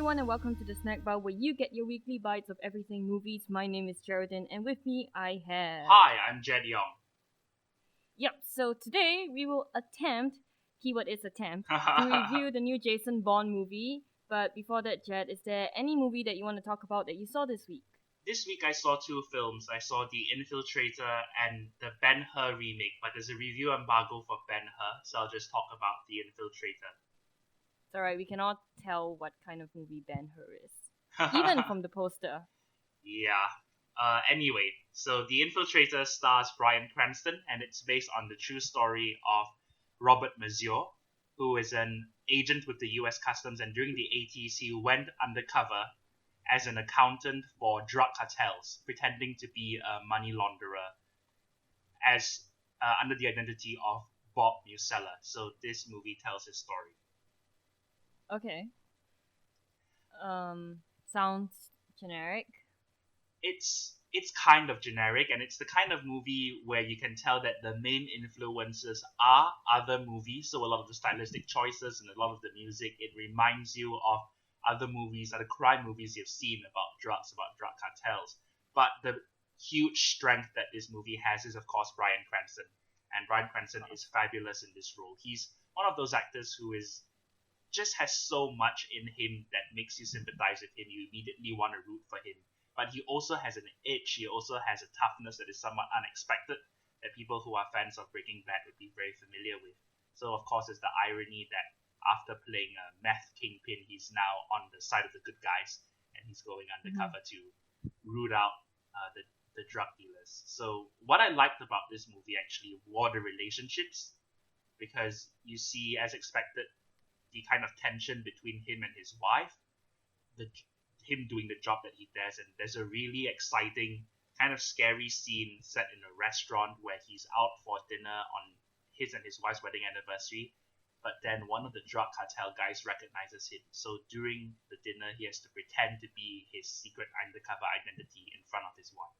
everyone, and welcome to the Snack Bar where you get your weekly bites of everything movies. My name is Geraldine, and with me I have... Hi, I'm Jedd. Yep, so today we will attempt, keyword is attempt, to review the new Jason Bourne movie. But before that, Jedd, is there any movie that you want to talk about that you saw this week? This week I saw two films. I saw The Infiltrator and the Ben-Hur remake, but there's a review embargo for Ben-Hur, so I'll just talk about The Infiltrator. It's alright, we cannot tell what kind of movie Ben-Hur is. Even from the poster. Yeah. Anyway, so The Infiltrator stars Bryan Cranston, and it's based on the true story of Robert Mazier, who is an agent with the US Customs, and during the 80s he went undercover as an accountant for drug cartels, pretending to be a money launderer as under the identity of Bob Musella. So this movie tells his story. Okay. Sounds generic. It's kind of generic, and it's the kind of movie where you can tell that the main influences are other movies. So a lot of the stylistic choices and a lot of the music, it reminds you of other movies, other crime movies you've seen about drugs, about drug cartels. But the huge strength that this movie has is, of course, Bryan Cranston. And Bryan Cranston is fabulous in this role. He's one of those actors who just has so much in him that makes you sympathize with him. You immediately want to root for him. But he also has an edge. He also has a toughness that is somewhat unexpected, that people who are fans of Breaking Bad would be very familiar with. So, of course, there's the irony that after playing a meth kingpin, he's now on the side of the good guys, and he's going undercover to root out the drug dealers. So what I liked about this movie actually were the relationships, because you see, as expected, the kind of tension between him and his wife, him doing the job that he does, and there's a really exciting, kind of scary scene set in a restaurant where he's out for dinner on his and his wife's wedding anniversary, but then one of the drug cartel guys recognizes him. So during the dinner, he has to pretend to be his secret undercover identity in front of his wife.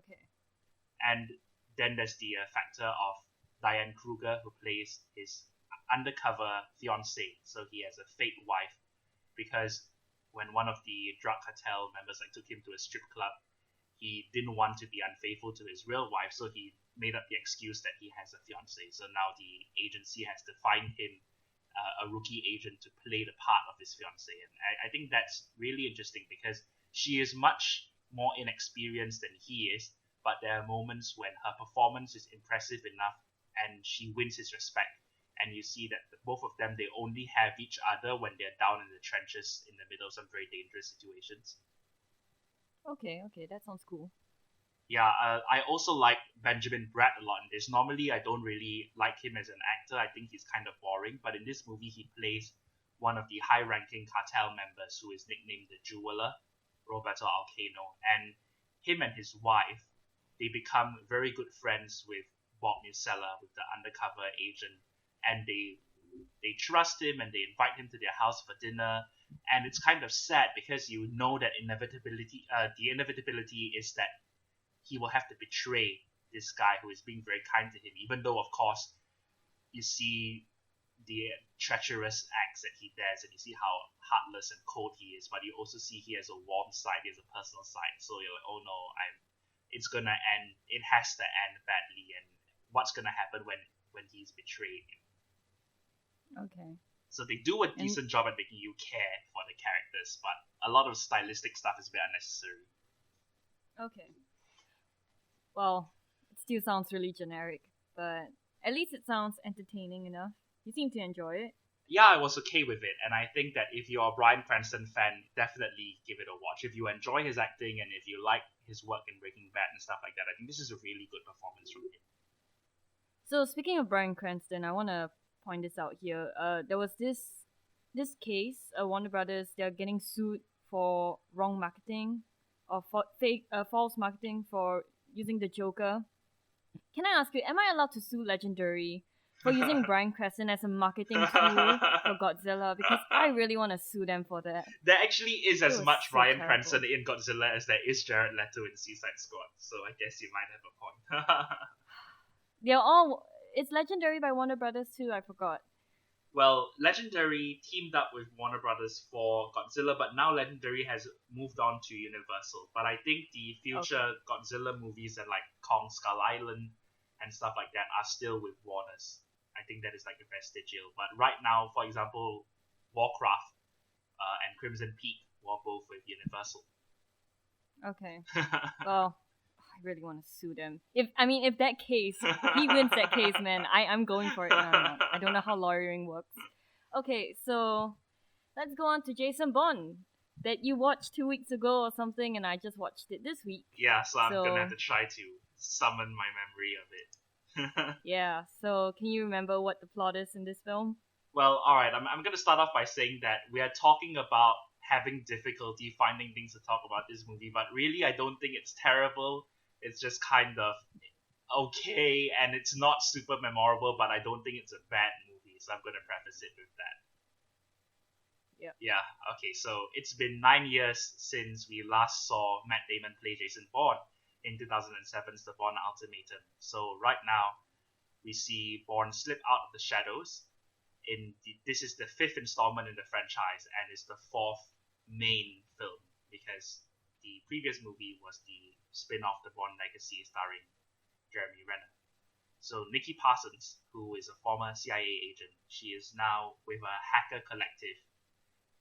Okay. And then there's the factor of Diane Kruger, who plays his undercover fiancée. So he has a fake wife, because when one of the drug cartel members took him to a strip club, he didn't want to be unfaithful to his real wife, so he made up the excuse that he has a fiancée. So now the agency has to find him a rookie agent to play the part of his fiancée. And I think that's really interesting, because she is much more inexperienced than he is, but there are moments when her performance is impressive enough and she wins his respect. And you see that both of them, they only have each other when they're down in the trenches in the middle of some very dangerous situations. Okay, that sounds cool. Yeah, I also like Benjamin Bratt a lot in this. Normally, I don't really like him as an actor. I think he's kind of boring. But in this movie, he plays one of the high-ranking cartel members who is nicknamed the Jeweler, Roberto Alcano. And him and his wife, they become very good friends with Bob Musella, with the undercover agent. And they trust him, and they invite him to their house for dinner. And it's kind of sad, because you know that the inevitability is that he will have to betray this guy who is being very kind to him, even though, of course, you see the treacherous acts that he does, and you see how heartless and cold he is, but you also see he has a warm side, he has a personal side. So you're like, oh no, it's gonna end, it has to end badly, and what's gonna happen when he's betrayed? Okay. So they do a decent job at making you care for the characters, but a lot of stylistic stuff is a bit unnecessary. Okay. Well, it still sounds really generic, but at least it sounds entertaining enough. You seem to enjoy it. Yeah, I was okay with it, and I think that if you're a Bryan Cranston fan, definitely give it a watch. If you enjoy his acting, and if you like his work in Breaking Bad and stuff like that, I think this is a really good performance from him. So speaking of Bryan Cranston, I want to point this out here. There was this case, Warner Brothers, they're getting sued for wrong marketing or for false marketing for using the Joker. Can I ask you, am I allowed to sue Legendary for using Bryan Cranston as a marketing tool for Godzilla? Because I really want to sue them for that. There actually is as much so Bryan terrible. Cranston in Godzilla as there is Jared Leto in Suicide Squad, so I guess you might have a point. They're all... It's Legendary by Warner Brothers too, I forgot. Well, Legendary teamed up with Warner Brothers for Godzilla, but now Legendary has moved on to Universal. But I think the future Godzilla movies and like Kong Skull Island and stuff like that are still with Warner's. I think that is like a vestigial. But right now, for example, Warcraft and Crimson Peak were both with Universal. Okay. Well, I really want to sue them. If that case, he wins that case, man, I'm going for it. No, I don't know how lawyering works. Okay, so let's go on to Jason Bourne that you watched 2 weeks ago or something, and I just watched it this week. Yeah, so I'm gonna have to try to summon my memory of it. Yeah, so can you remember what the plot is in this film? Well, alright, I'm gonna start off by saying that we are talking about having difficulty finding things to talk about this movie, but really I don't think it's terrible. It's just kind of okay, and it's not super memorable, but I don't think it's a bad movie, so I'm gonna preface it with that. Yeah, okay, so it's been 9 years since we last saw Matt Damon play Jason Bourne in 2007's The Bourne Ultimatum. So right now, we see Bourne slip out of the shadows. This is the 5th installment in the franchise, and it's the 4th main film, because the previous movie was the spin-off The Bourne Legacy starring Jeremy Renner. So Nikki Parsons, who is a former CIA agent, she is now with a hacker collective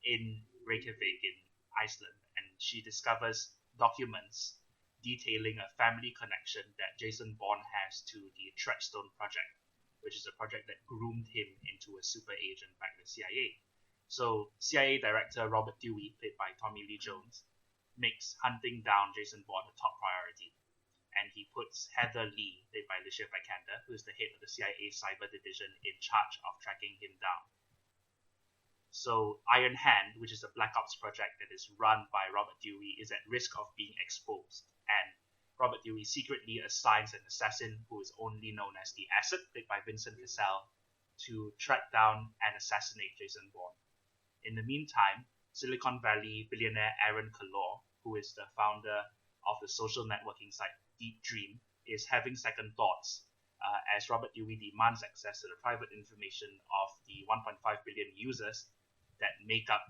in Reykjavik in Iceland, and she discovers documents detailing a family connection that Jason Bourne has to the Treadstone Project, which is a project that groomed him into a super agent by the CIA. So CIA Director Robert Dewey, played by Tommy Lee Jones, makes hunting down Jason Bourne a top priority. And he puts Heather Lee, played by Alicia Vikander, who is the head of the CIA Cyber Division, in charge of tracking him down. So Iron Hand, which is a Black Ops project that is run by Robert Dewey, is at risk of being exposed. And Robert Dewey secretly assigns an assassin who is only known as the Acid, played by Vincent Cassel, to track down and assassinate Jason Bourne. In the meantime, Silicon Valley billionaire Aaron Kalor, who is the founder of the social networking site Deep Dream, is having second thoughts as Robert Dewey demands access to the private information of the 1.5 billion users that make up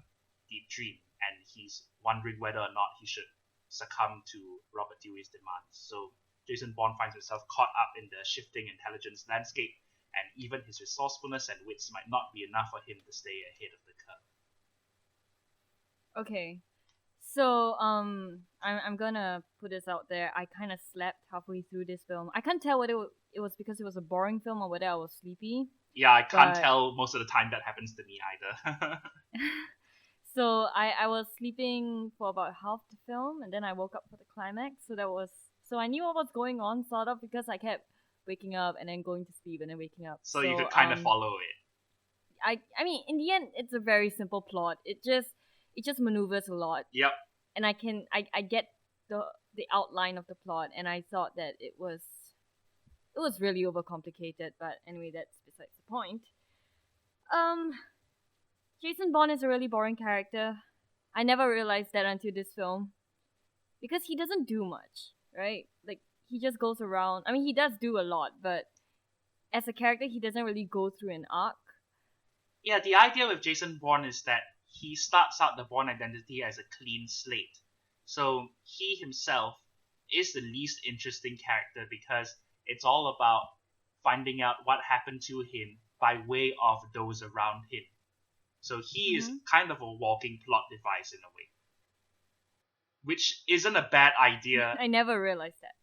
Deep Dream, and he's wondering whether or not he should succumb to Robert Dewey's demands. So Jason Bourne finds himself caught up in the shifting intelligence landscape, and even his resourcefulness and wits might not be enough for him to stay ahead of the curve. Okay, so I'm gonna put this out there. I kind of slept halfway through this film. I can't tell whether it was because it was a boring film or whether I was sleepy. Yeah, I can't tell most of the time that happens to me either. So I was sleeping for about half the film, and then I woke up for the climax. So I knew what was going on, sort of, because I kept waking up and then going to sleep and then waking up. So you could kind of follow it. I mean, in the end, it's a very simple plot. It just maneuvers a lot. Yep. And I get the outline of the plot, and I thought that it was really overcomplicated. But anyway, that's besides the point. Jason Bourne is a really boring character. I never realized that until this film. Because he doesn't do much, right? Like, he just goes around. I mean, he does do a lot, but as a character, he doesn't really go through an arc. Yeah, the idea with Jason Bourne is that he starts out the Bourne identity as a clean slate. So he himself is the least interesting character because it's all about finding out what happened to him by way of those around him. So he is kind of a walking plot device in a way. Which isn't a bad idea. I never realized that.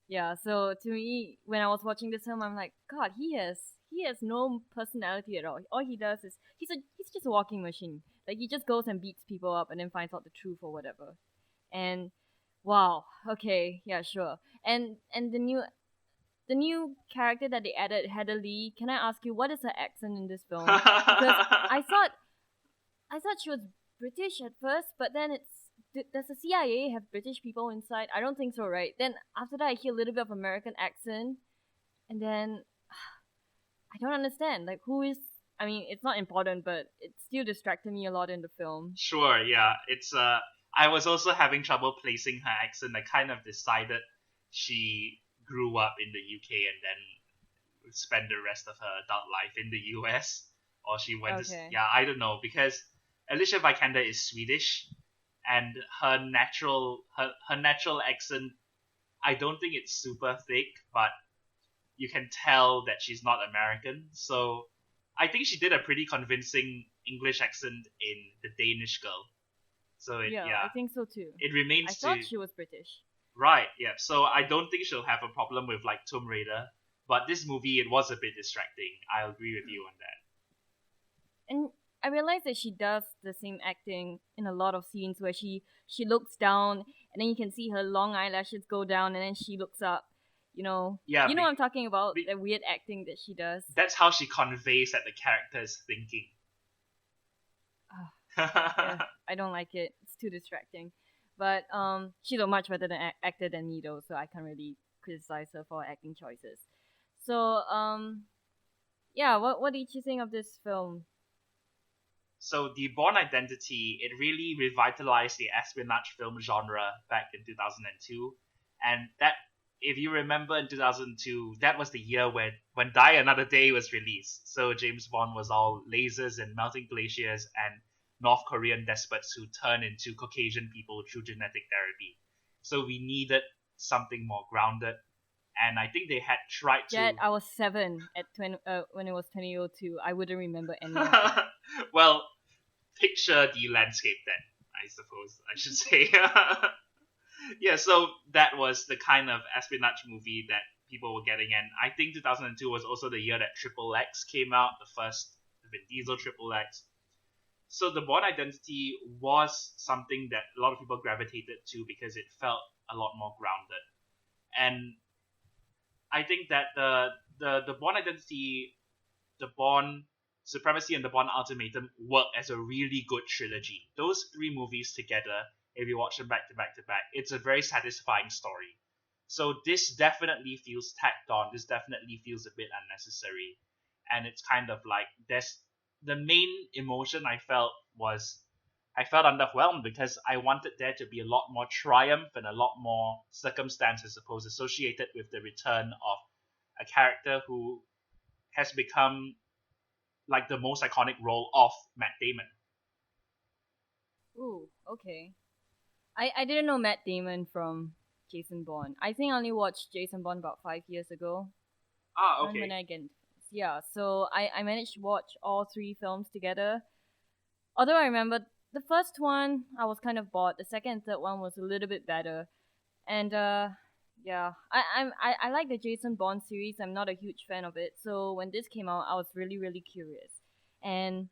Yeah, so to me, when I was watching this film, I'm like, God, he has no personality at all. All he does is he's just a walking machine. Like, he just goes and beats people up and then finds out the truth or whatever. And wow, okay, yeah, sure. And the new character that they added, Heather Lee, can I ask you, what is her accent in this film? Because I thought she was British at first, but then does the CIA have British people inside? I don't think so, right? Then after that, I hear a little bit of American accent, and then I don't understand. Like, who is? I mean, it's not important, but it still distracted me a lot in the film. Sure, yeah. It's I was also having trouble placing her accent. I kind of decided she grew up in the UK and then spend the rest of her adult life in the US, or she went Okay. yeah, I don't know, because Alicia Vikander is Swedish, and her natural accent, I don't think it's super thick, but you can tell that she's not American. So I think she did a pretty convincing English accent in The Danish Girl. So Yeah, I think so too. it I remains thought to she was British. right. Yeah, so I don't think she'll have a problem with like Tomb Raider, but this movie it was a bit distracting. I'll agree with you on that. And I realized that she does the same acting in a lot of scenes where she looks down and then you can see her long eyelashes go down and then she looks up. Yeah, You know what I'm talking about? be- The weird acting that she does. that's how she conveys that the character is thinking. Yeah, I don't like it. It's too distracting. But she's a much better actor than me though, so I can't really criticize her for acting choices. So yeah, what did you think of this film? So the Bourne Identity, it really revitalized the espionage film genre back in 2002. And that, if you remember in 2002, that was the year when Die Another Day was released. So James Bond was all lasers and melting glaciers and North Korean despots who turn into Caucasian people through genetic therapy. So we needed something more grounded. And I think they had tried to. Jedd, I was 7 at when it was 2002. I wouldn't remember any of it. Well, picture the landscape then, I suppose I should say. Yeah, so that was the kind of espionage movie that people were getting, and I think 2002 was also the year that Triple X came out, the first Vin Diesel Triple X. So the Bourne Identity was something that a lot of people gravitated to because it felt a lot more grounded, and I think that the Bourne Identity, the Bourne Supremacy, and the Bourne Ultimatum work as a really good trilogy. Those three movies together, if you watch them back to back to back, it's a very satisfying story. So this definitely feels tacked on. This definitely feels a bit unnecessary, and it's kind of like there's the main emotion I felt underwhelmed because I wanted there to be a lot more triumph and a lot more circumstance, I suppose, associated with the return of a character who has become like the most iconic role of Matt Damon. Ooh, okay. I didn't know Matt Damon from Jason Bourne. I think I only watched Jason Bourne about 5 years ago. Ah, And when okay. I get yeah, so I managed to watch all three films together. Although I remember the first one I was kind of bored. The second and third one was a little bit better. And yeah, I like the Jason Bourne series. I'm not a huge fan of it. So when this came out, I was really really curious. And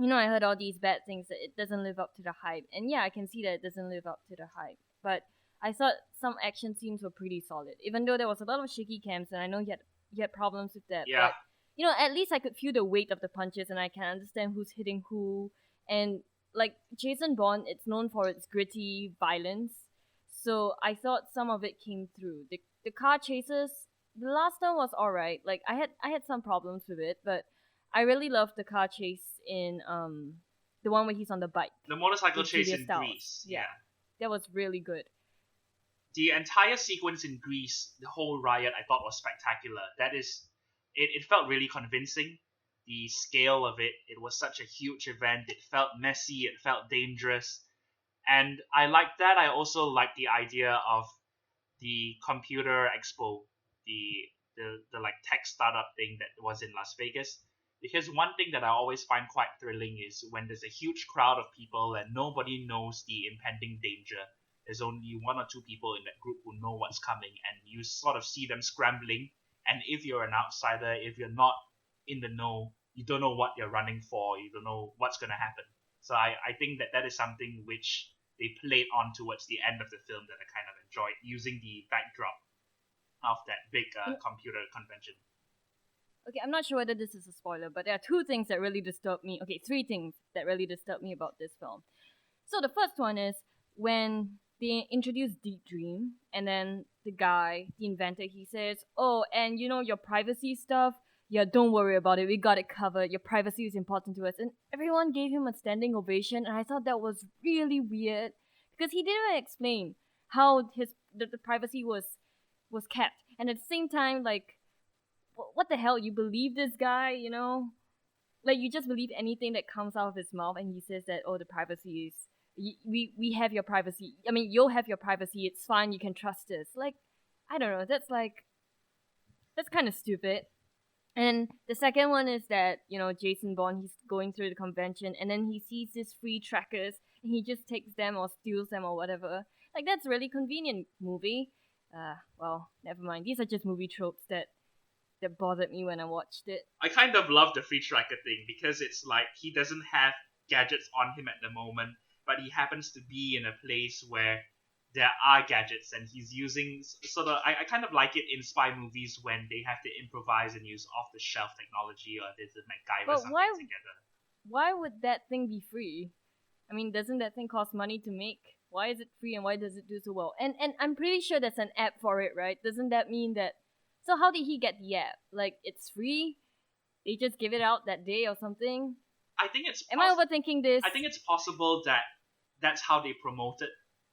I heard all these bad things that it doesn't live up to the hype. And yeah, I can see that it doesn't live up to the hype. But I thought some action scenes were pretty solid, even though there was a lot of shaky cams, and I know you had problems with that. Yeah. But at least I could feel the weight of the punches, and I can understand who's hitting who. And like Jason Bourne, it's known for its gritty violence, so I thought some of it came through. The car chases, the last one was alright. Like I had some problems with it, but I really loved the car chase in the one where he's on the bike. The motorcycle with chase Julia in Stiles. Greece. Yeah. That was really good. The entire sequence in Greece, the whole riot, I thought was spectacular. That is, it felt really convincing. The scale of it, it was such a huge event. It felt messy. It felt dangerous. And I liked that. I also liked the idea of the computer expo, the like tech startup thing that was in Las Vegas. Because one thing that I always find quite thrilling is when there's a huge crowd of people and nobody knows the impending danger. There's only one or two people in that group who know what's coming, and you sort of see them scrambling. And if you're an outsider, if you're not in the know, you don't know what you're running for, you don't know what's going to happen. So I think that is something which they played on towards the end of the film that I kind of enjoyed, using the backdrop of that big computer convention. Okay, I'm not sure whether this is a spoiler, but there are two things that really disturbed me. Okay, three things that really disturbed me about this film. So the first one is when they introduce Deep Dream, and then the guy, the inventor, he says, "Oh, and your privacy stuff. Yeah, don't worry about it. We got it covered. Your privacy is important to us." And everyone gave him a standing ovation, and I thought that was really weird because he didn't explain how the privacy was kept, and at the same time, like what the hell? You believe this guy? You know, like you just believe anything that comes out of his mouth, and he says that, oh, the privacy is we have your privacy. I mean, you'll have your privacy. It's fine. You can trust us. Like, I don't know. That's kind of stupid. And the second one is that, Jason Bourne, he's going through the convention and then he sees these free trackers and he just takes them or steals them or whatever. Like, that's really convenient, movie. Well, never mind. These are just movie tropes that bothered me when I watched it. I kind of love the free tracker thing because it's like he doesn't have gadgets on him at the moment, but he happens to be in a place where there are gadgets and he's using sort of. I kind of like it in spy movies when they have to improvise and use off the shelf technology, or there's a MacGyver But something together. why would that thing be free? I mean, doesn't that thing cost money to make? Why is it free and why does it do so well? And I'm pretty sure there's an app for it, right? Doesn't that mean that? So how did he get the app? Like, it's free? They just give it out that day or something? I think it's. Am I overthinking this? I think it's possible that that's how they promoted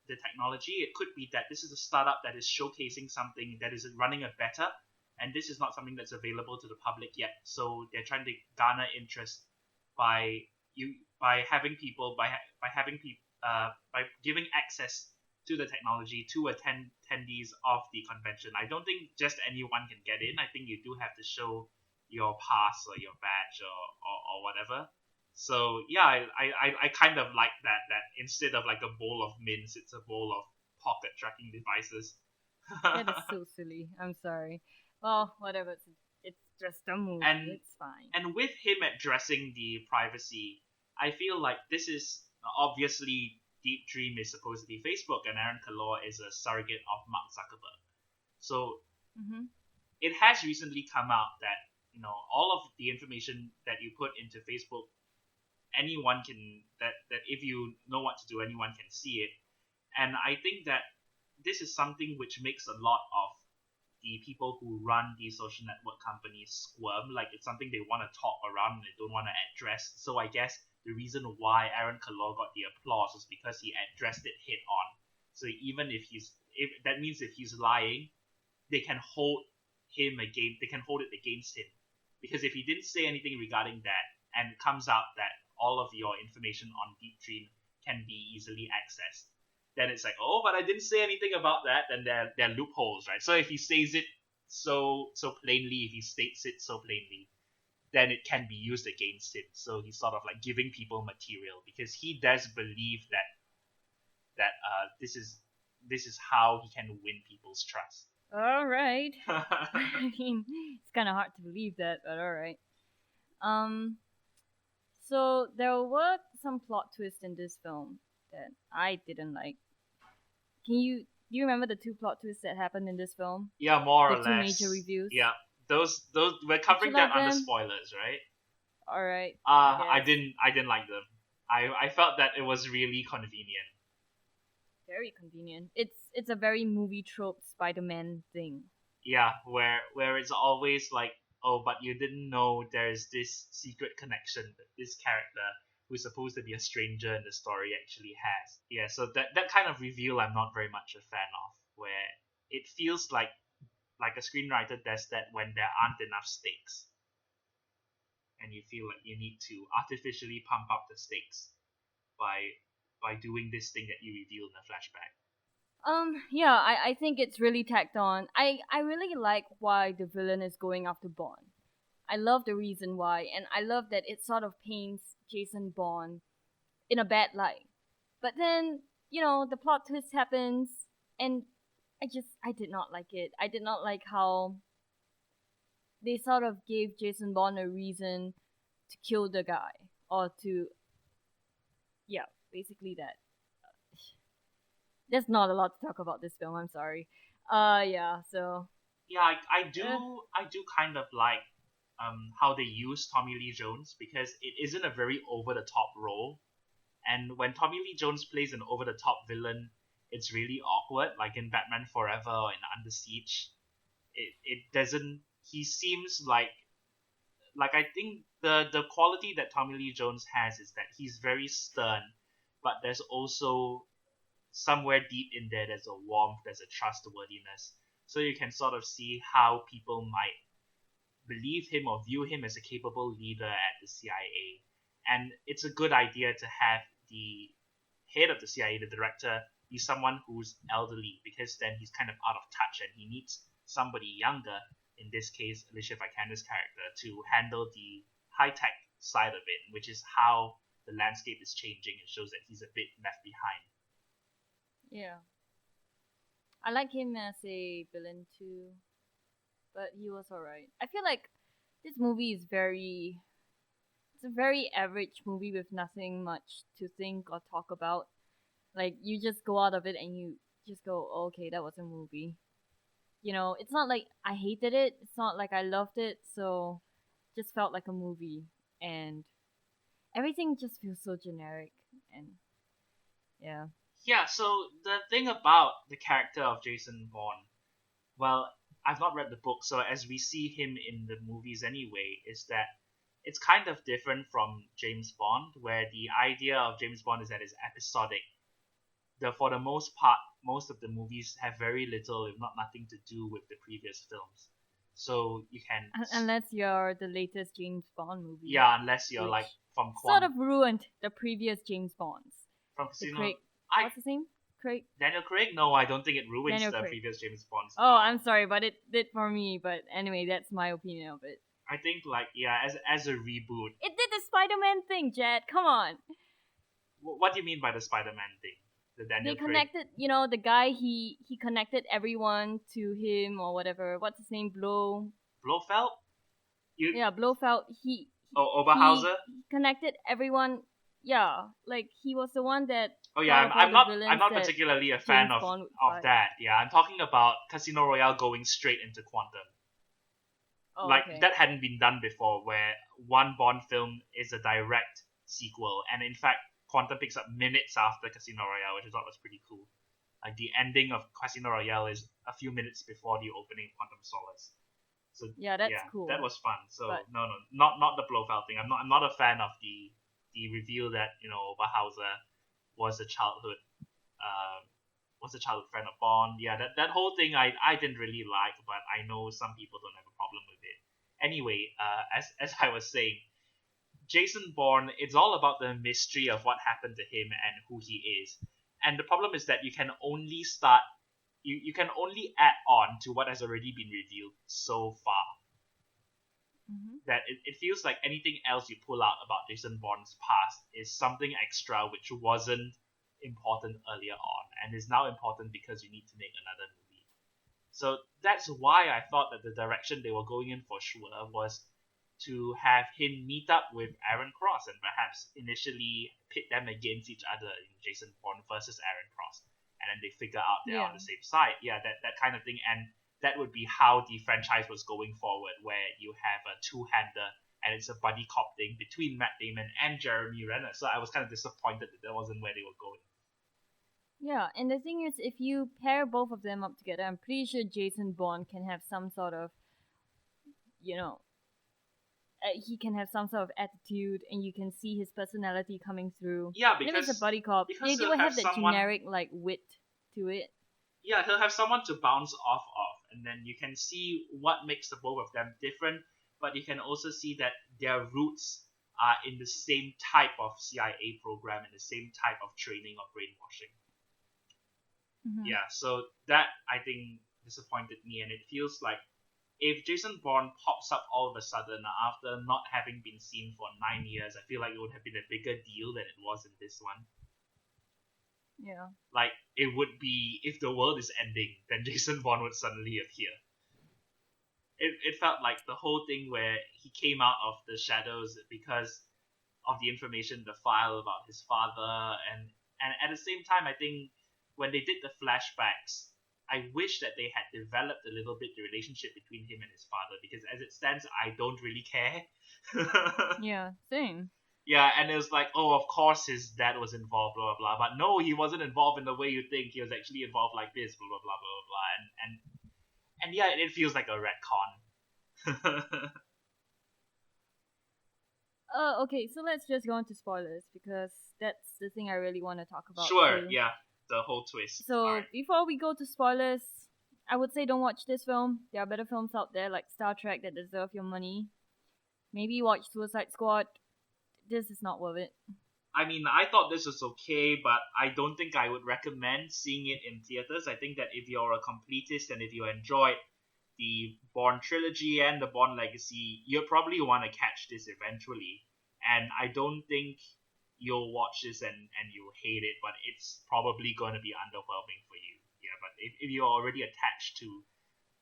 the technology. It could be that this is a startup that is showcasing something that is running a beta, and this is not something that's available to the public yet. So they're trying to garner interest by by giving access to the technology to attendees of the convention. I don't think just anyone can get in. I think you do have to show your pass or your badge or whatever. So yeah, I kind of like that instead of like a bowl of mints, it's a bowl of pocket tracking devices. That is so silly. I'm sorry. Well, whatever. It's just a movie. It's fine. And with him addressing the privacy, I feel like this is obviously Deep Dream is supposed to be Facebook, and Aaron Kalor is a surrogate of Mark Zuckerberg. So it has recently come out that all of the information that you put into Facebook, anyone can that if you know what to do, anyone can see it. And I think that this is something which makes a lot of the people who run these social network companies squirm. Like, it's something they want to talk around and they don't want to address. So I guess the reason why Aaron Kalor got the applause is because he addressed it head on. So even if that means if he's lying, they can hold it against him. Because if he didn't say anything regarding that and it comes out that all of your information on Deep Dream can be easily accessed, then it's like, oh, but I didn't say anything about that, then there are loopholes, right? So if he says it so plainly, if he states it so plainly, then it can be used against him. So he's sort of like giving people material because he does believe that this is how he can win people's trust. All right. I mean, it's kind of hard to believe that, but all right. So there were some plot twists in this film that I didn't like. Do you remember the two plot twists that happened in this film? Yeah, more or less. The two major reviews. Yeah, those we're covering that under spoilers, right? All right. I didn't like them. I felt that it was really convenient. Very convenient. It's a very movie trope Spider-Man thing. Yeah, where it's always like, oh, but you didn't know there's this secret connection that this character who's supposed to be a stranger in the story actually has. Yeah, so that kind of reveal I'm not very much a fan of, where it feels like a screenwriter does that when there aren't enough stakes. And you feel like you need to artificially pump up the stakes by doing this thing that you reveal in the flashback. Yeah, I think it's really tacked on. I really like why the villain is going after Bourne. I love the reason why, and I love that it sort of paints Jason Bourne in a bad light. But then, the plot twist happens, and I did not like it. I did not like how they sort of gave Jason Bourne a reason to kill the guy, or yeah, basically that. There's not a lot to talk about this film. I'm sorry. Yeah. So. Yeah, I do kind of like how they use Tommy Lee Jones because it isn't a very over the top role, and when Tommy Lee Jones plays an over the top villain, it's really awkward. Like in Batman Forever or in Under Siege, it doesn't. He seems like I think the quality that Tommy Lee Jones has is that he's very stern, but there's also somewhere deep in there there's a warmth, there's a trustworthiness. So you can sort of see how people might believe him or view him as a capable leader at the CIA. And it's a good idea to have the head of the CIA, the director, be someone who's elderly, because then he's kind of out of touch and he needs somebody younger, in this case Alicia Vikander's character, to handle the high-tech side of it, which is how the landscape is changing. It shows that he's a bit left behind. Yeah. I like him as a villain too, but he was alright. I feel like this movie is it's a very average movie with nothing much to think or talk about. Like, you just go out of it and you just go, oh, okay, that was a movie. You know, it's not like I hated it, it's not like I loved it, so it just felt like a movie. And everything just feels so generic. And yeah. Yeah, so the thing about the character of Jason Bourne, well, I've not read the book, so as we see him in the movies anyway, is that it's kind of different from James Bond, where the idea of James Bond is that it's episodic. For the most part, most of the movies have very little, if not nothing, to do with the previous films. So you can... Unless you're the latest James Bond movie. Yeah, unless you're like from sort of ruined the previous James Bonds. From Casino... What's his name? Craig? Daniel Craig? No, I don't think it ruins the previous James Bonds. Oh, I'm sorry, but it did for me. But anyway, that's my opinion of it. I think, as a reboot... It did the Spider-Man thing, Jedd. Come on. What do you mean by the Spider-Man thing? The Daniel They connected, Craig? the guy, he connected everyone to him or whatever. What's his name? Blofeld? Yeah, Blofeld. Oberhauser? He connected everyone. Yeah, like he was the one that... Oh yeah, I'm not particularly a fan of that. Yeah, I'm talking about Casino Royale going straight into Quantum. Oh, okay. That hadn't been done before, where one Bond film is a direct sequel, and in fact, Quantum picks up minutes after Casino Royale, which I thought was pretty cool. Like the ending of Casino Royale is a few minutes before the opening of Quantum Solace. So yeah, that's cool. That was fun. So no, not the Blofeld thing. I'm not a fan of the reveal that Oberhauser was a childhood friend of Bond. Yeah, that whole thing I didn't really like, but I know some people don't have a problem with it. Anyway, as I was saying, Jason Bourne, it's all about the mystery of what happened to him and who he is. And the problem is that you can only add on to what has already been revealed so far. Mm-hmm. That it feels like anything else you pull out about Jason Bourne's past is something extra which wasn't important earlier on and is now important because you need to make another movie. So that's why I thought that the direction they were going in for sure was to have him meet up with Aaron Cross and perhaps initially pit them against each other in Jason Bourne versus Aaron Cross, and then they figure out they're on the same side. Yeah, that kind of thing, and that would be how the franchise was going forward, where you have a two-hander and it's a buddy cop thing between Matt Damon and Jeremy Renner. So I was kind of disappointed that wasn't where they were going. Yeah, and the thing is, if you pair both of them up together, I'm pretty sure Jason Bourne can have some sort of, he can have some sort of attitude, and you can see his personality coming through. Yeah, because if it's a buddy cop, they will have that generic wit to it. Yeah, he'll have someone to bounce off of, and then you can see what makes the both of them different. But you can also see that their roots are in the same type of CIA program and the same type of training or brainwashing. Mm-hmm. Yeah, so that I think disappointed me, and it feels like if Jason Bourne pops up all of a sudden after not having been seen for 9 years, I feel like it would have been a bigger deal than it was in this one. Yeah. Like, it would be, if the world is ending, then Jason Bourne would suddenly appear. It felt like the whole thing where he came out of the shadows because of the information in the file about his father, and at the same time, I think when they did the flashbacks, I wish that they had developed a little bit the relationship between him and his father, because as it stands, I don't really care. Yeah, same. Yeah, and it was like, oh, of course his dad was involved, blah, blah, blah. But no, he wasn't involved in the way you think. He was actually involved like this, blah, blah, blah, blah, blah. And yeah, it feels like a retcon. Okay, so let's just go on to spoilers, because that's the thing I really want to talk about. Sure, yeah. The whole twist. So before we go to spoilers, I would say don't watch this film. There are better films out there like Star Trek that deserve your money. Maybe watch Suicide Squad. This is not worth it. I mean, I thought this was okay, but I don't think I would recommend seeing it in theaters. I think that if you're a completist and if you enjoyed the Bourne trilogy and the Bourne legacy, you'll probably want to catch this eventually. And I don't think you'll watch this and you'll hate it, but it's probably going to be underwhelming for you. Yeah, but if you're already attached to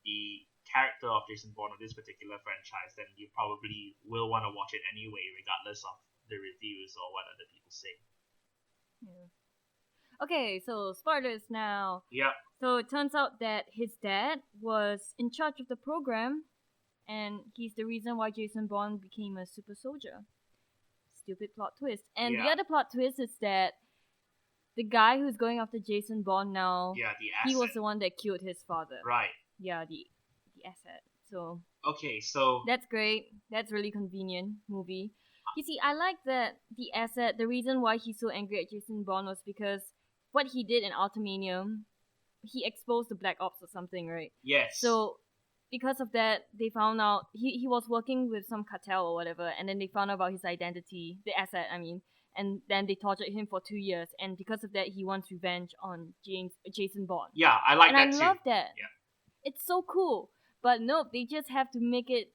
the character of Jason Bourne of this particular franchise, then you probably will want to watch it anyway, regardless of the reviews or what other people say. Yeah. Okay, so spoilers now. Yeah. So it turns out that his dad was in charge of the program, and he's the reason why Jason Bourne became a super soldier. Stupid plot twist. And the other plot twist is that the guy who's going after Jason Bourne now, the asset. he was the one that killed his father. Right. Yeah, the asset. So okay, so that's great. That's really convenient movie. You see, I like that the asset. The reason why he's so angry at Jason Bourne was because what he did in Ultimanium, he exposed the Black Ops or something, right? Yes. So because of that, they found out he was working with some cartel or whatever, and then they found out about his identity, the asset, I mean, and then they tortured him for 2 years, and because of that, he wants revenge on Jason Bourne. Yeah, I like and that I too. love that. Yeah. It's so cool. But nope, they just have to make it,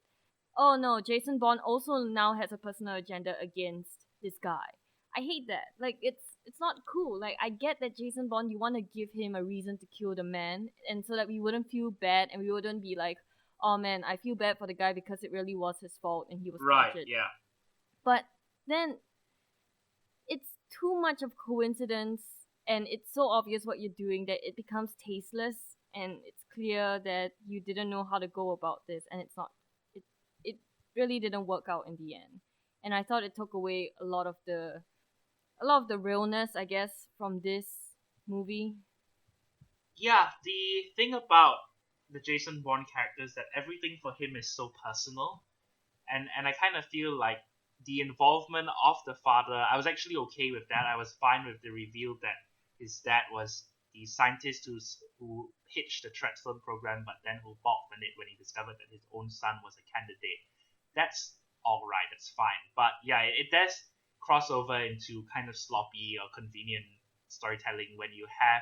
oh no, Jason Bourne also now has a personal agenda against this guy. I hate that. Like, it's not cool. Like, I get that Jason Bourne, you want to give him a reason to kill the man, and so that we wouldn't feel bad, and we wouldn't be like, oh man, I feel bad for the guy because it really was his fault and he was tortured. Right, yeah. But then, it's too much of coincidence, and it's so obvious what you're doing that it becomes tasteless, and it's clear that you didn't know how to go about this, and it's not, it really didn't work out in the end. And I thought it took away a lot of the realness, I guess, from this movie. Yeah, the thing about the Jason Bourne character is that everything for him is so personal, and I kind of feel like the involvement of the father, I was actually okay with that. I was fine with the reveal that his dad was the scientist who pitched the Treadstone program, but then who balked on it when he discovered that his own son was a candidate. That's all right, that's fine. But yeah, it does cross over into kind of sloppy or convenient storytelling when you have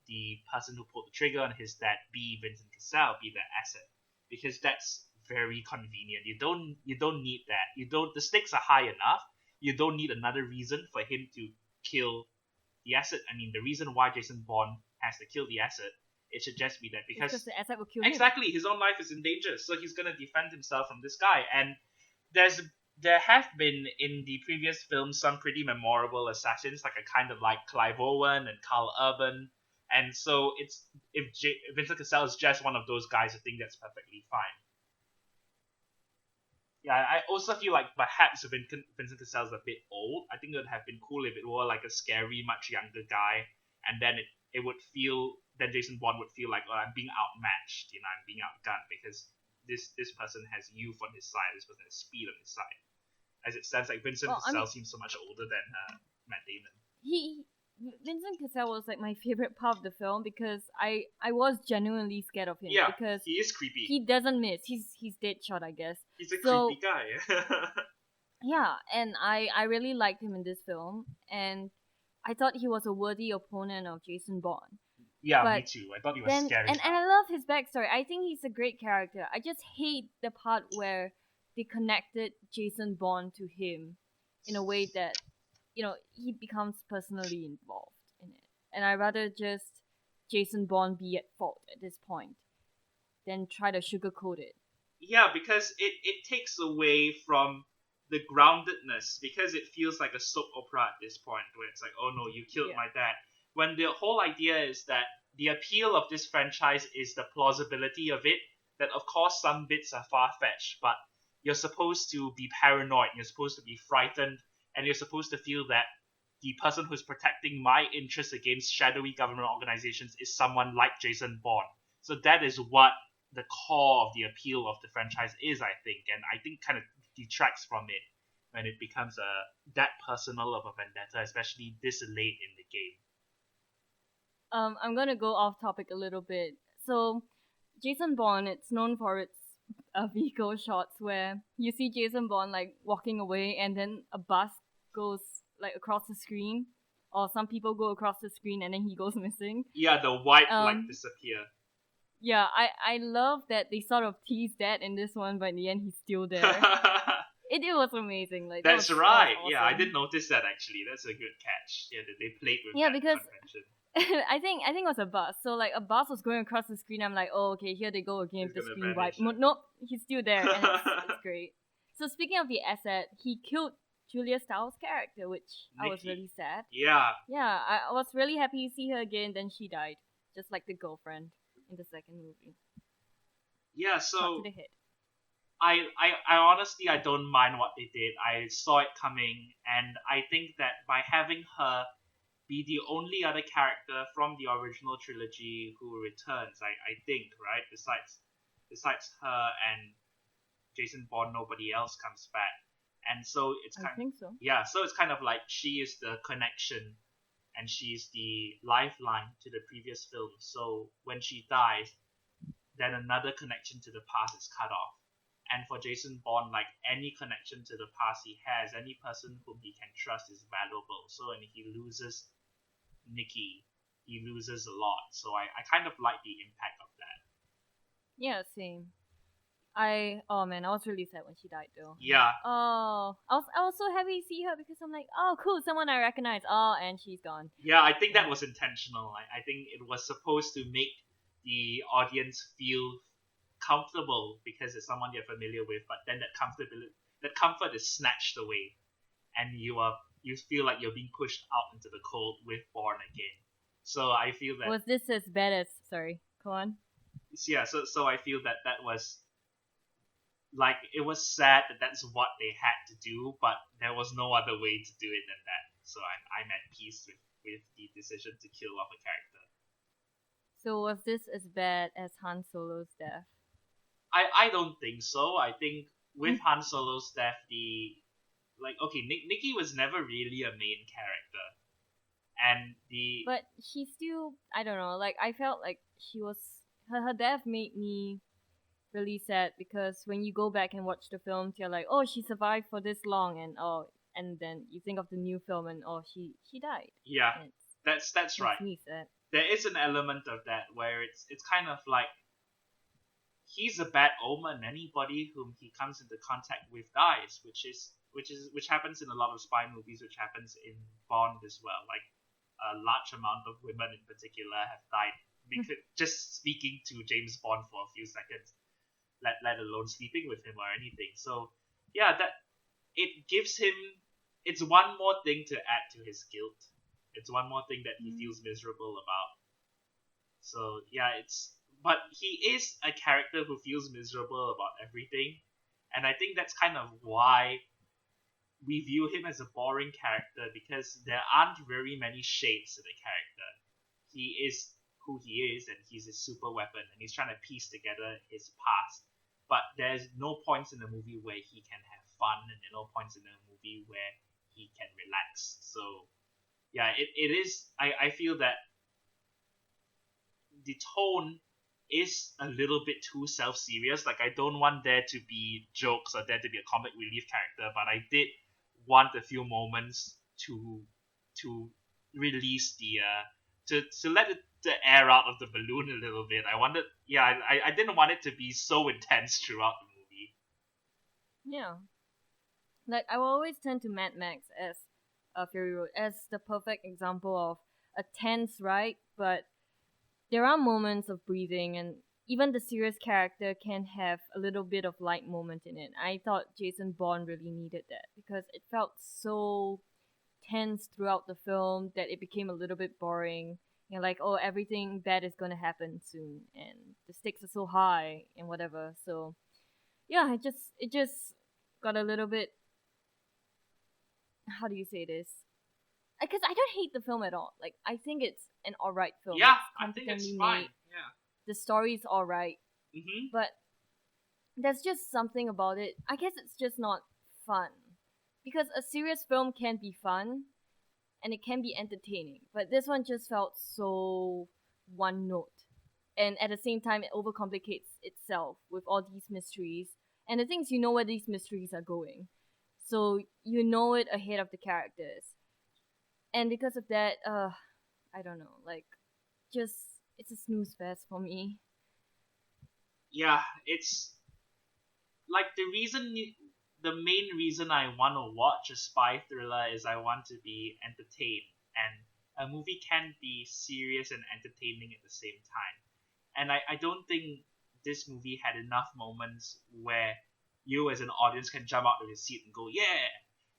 the person who pulled the trigger on his dad be Vincent Cassel, be the asset, because that's very convenient. You don't need that. The stakes are high enough. You don't need another reason for him to kill the asset. I mean, the reason why Jason Bourne has to kill the asset, it should just be that because the asset will kill him. Exactly, his own life is in danger, so he's gonna defend himself from this guy. And there have been in the previous films some pretty memorable assassins, like I kind of like Clive Owen and Carl Urban. And so if Vincent Cassel is just one of those guys, I think that's perfectly fine. Yeah, I also feel like perhaps Vincent Cassel is a bit old. I think it would have been cool if it were like a scary, much younger guy, and then it would feel, then Jason Bourne would feel like, oh, I'm being outmatched, I'm being outgunned because this person has youth on his side, this person has speed on his side. As it stands, like Vincent Cassel seems so much older than Matt Damon. Vincent Cassel was like my favorite part of the film because I was genuinely scared of him. Yeah, because he is creepy. He doesn't miss. He's dead shot, I guess. He's a creepy guy. Yeah, and I really liked him in this film, and I thought he was a worthy opponent of Jason Bourne. Yeah, me too. I thought he was scary. And I love his backstory. I think he's a great character. I just hate the part where they connected Jason Bourne to him in a way that, he becomes personally involved in it. And I'd rather just Jason Bourne be at fault at this point than try to sugarcoat it. Yeah, because it takes away from the groundedness, because it feels like a soap opera at this point, where it's like, oh no, you killed my dad. When the whole idea is that the appeal of this franchise is the plausibility of it, that of course some bits are far-fetched, but you're supposed to be paranoid, you're supposed to be frightened, and you're supposed to feel that the person who's protecting my interests against shadowy government organizations is someone like Jason Bourne. So that is what the core of the appeal of the franchise is, I think, and I think kind of detracts from it when it becomes that personal of a vendetta, especially this late in the game. I'm gonna go off topic a little bit. So Jason Bourne, it's known for its vehicle shots where you see Jason Bourne like walking away, and then a bus goes like across the screen, or some people go across the screen and then he goes missing. Yeah, the white Um, disappear. yeah, I love that they sort of teased that in this one, but in the end he's still there. It was amazing. Like That's that right. was Yeah, I awesome. did notice that actually. That's a good catch. Yeah, they played with Yeah, that because convention. I think it was a bus. So like a bus was going across the screen. I'm like, oh okay, here they go again. He's The gonna screen vanish, wipe. Nope, he's still there, and it's great. So speaking of the asset, he killed Julia Stiles' character, which I was Nikki. really sad. Yeah. Yeah, I was really happy to see her again. Then she died, just like the girlfriend in the second movie. Yeah, Shot so to the head. I honestly I don't mind what they did. I saw it coming, and I think that by having her be the only other character from the original trilogy who returns, I think, right? Besides her and Jason Bourne, nobody else comes back. And so I think so. yeah, so it's kind of like she is the connection and she's the lifeline to the previous film. So when she dies, then another connection to the past is cut off. And for Jason Bourne, like any connection to the past he has, any person whom he can trust is valuable. So when he loses Nikki, he loses a lot. So I kind of like the impact of that. Yeah, same. Oh man, I was really sad when she died though. Yeah. Oh, I was so happy to see her because I'm like, oh cool, someone I recognize. Oh, and she's gone. Yeah, I think that was intentional. I think it was supposed to make the audience feel comfortable because it's someone you're familiar with, but then that comfort is snatched away, and you feel like you're being pushed out into the cold with Bourne again. So I feel that Was this as bad as? Sorry, go on. yeah. So I feel that that was like it was sad that that's what they had to do, but there was no other way to do it than that. So I'm at peace with the decision to kill off a character. So was this as bad as Han Solo's death? I don't think so. I think with Han Solo's death, Nikki was never really a main character, and But she still, I don't know. Like I felt like she was her death made me really sad because when you go back and watch the films, you're like, oh, she survived for this long, and then you think of the new film and oh, she died. Yeah, And that's right. Me sad. There is an element of that where it's kind of like he's a bad omen. Anybody whom he comes into contact with dies, which happens in a lot of spy movies, which happens in Bond as well. Like a large amount of women in particular have died because just speaking to James Bond for a few seconds, let alone sleeping with him or anything. So yeah, that it gives him. It's one more thing to add to his guilt. It's one more thing that he feels miserable about. So yeah, but he is a character who feels miserable about everything, and I think that's kind of why we view him as a boring character because there aren't very many shades to the character. He is who he is, and he's a super weapon, and he's trying to piece together his past. But there's no points in the movie where he can have fun, and there are no points in the movie where he can relax. So yeah, it is. I feel that the tone is a little bit too self-serious. Like I don't want there to be jokes or there to be a comic relief character, but I did want a few moments to release to let the air out of the balloon a little bit. I didn't want it to be so intense throughout the movie. Yeah. Like I will always turn to Mad Max as Fury Road as the perfect example of a tense ride, but there are moments of breathing, and even the serious character can have a little bit of light moment in it. I thought Jason Bourne really needed that because it felt so tense throughout the film that it became a little bit boring. You know, like, oh, everything bad is gonna happen soon, and the stakes are so high and whatever. So, yeah, it just got a little bit. How do you say this? Because I don't hate the film at all. Like I think it's an alright film. Yeah, It's I think it's competently fine. made. Yeah. The story's alright, Mm-hmm. but there's just something about it. I guess it's just not fun. Because a serious film can be fun and it can be entertaining, but this one just felt so one note. and at the same time it overcomplicates itself with all these mysteries. And the thing is, you know where these mysteries are going, so you know it ahead of the characters. And because of that, I don't know, like, just it's a snooze fest for me. Yeah, it's like the main reason I want to watch a spy thriller is I want to be entertained, and a movie can be serious and entertaining at the same time. And I don't think this movie had enough moments where you as an audience can jump out of your seat and go, yeah!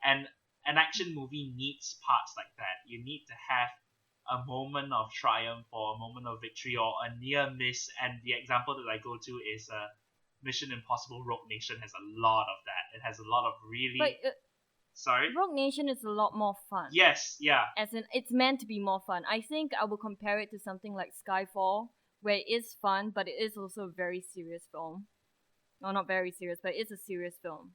And an action movie needs parts like that. You need to have a moment of triumph or a moment of victory or a near miss. And the example that I go to is Mission Impossible Rogue Nation has a lot of that. It has a lot of really. But Sorry? Rogue Nation is a lot more fun. Yes, yeah. As in, it's meant to be more fun. I think I will compare it to something like Skyfall, where it is fun, but it is also a very serious film. Well, not very serious, but it's a serious film.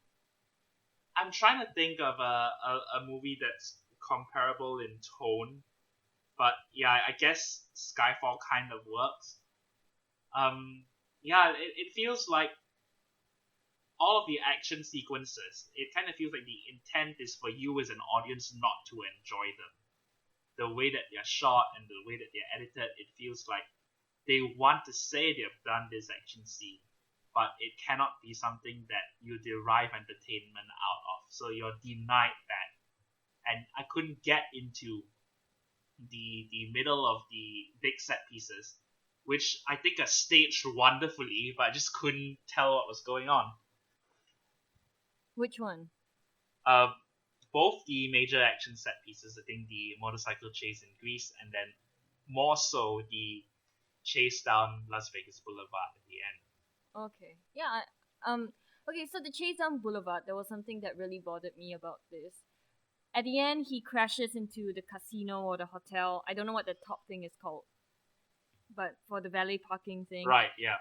I'm trying to think of a movie that's comparable in tone, but yeah, I guess Skyfall kind of works. Yeah, it feels like all of the action sequences, it kind of feels like the intent is for you as an audience not to enjoy them. The way that they're shot and the way that they're edited, it feels like they want to say they've done this action scene, but it cannot be something that you derive entertainment out of. So you're denied that. And I couldn't get into the middle of the big set pieces, which I think are staged wonderfully, but I just couldn't tell what was going on. Which one? Both the major action set pieces, I think the motorcycle chase in Greece, and then more so the chase down Las Vegas Boulevard at the end. Okay. Yeah. Okay, so the chase down Boulevard, there was something that really bothered me about this. At the end, he crashes into the casino or the hotel. I don't know what the top thing is called, but for the valet parking thing. Right, yeah.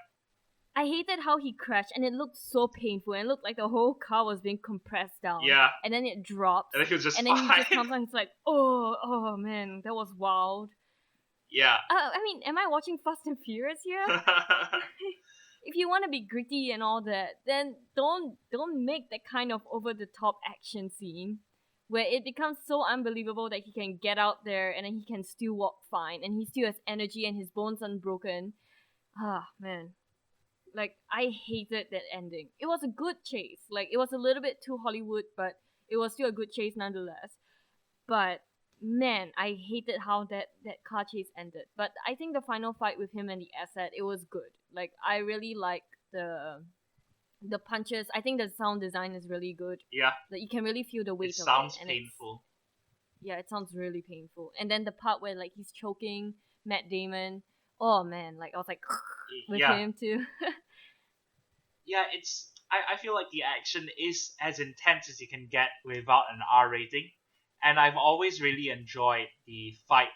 I hated how he crashed, and it looked so painful, and it looked like the whole car was being compressed down. Yeah. And then it drops. And then he was just and fine. then he just comes out and he's like, oh man, that was wild. Yeah. I mean, am I watching Fast and Furious here? If you want to be gritty and all that, then don't make that kind of over the top action scene where it becomes so unbelievable that he can get out there and then he can still walk fine and he still has energy and his bones unbroken. Ah, man. Like, I hated that ending. It was a good chase. Like, it was a little bit too Hollywood, but it was still a good chase nonetheless. But man, I hated how that car chase ended. But I think the final fight with him and the asset, it was good. Like, I really like the punches. I think the sound design is really good. Yeah. Like, you can really feel the weight of it. It sounds painful. Yeah, it sounds really painful. And then the part where, like, he's choking Matt Damon. Oh man, like, I was like with him too. Yeah, I feel like the action is as intense as you can get without an R rating. And I've always really enjoyed the fight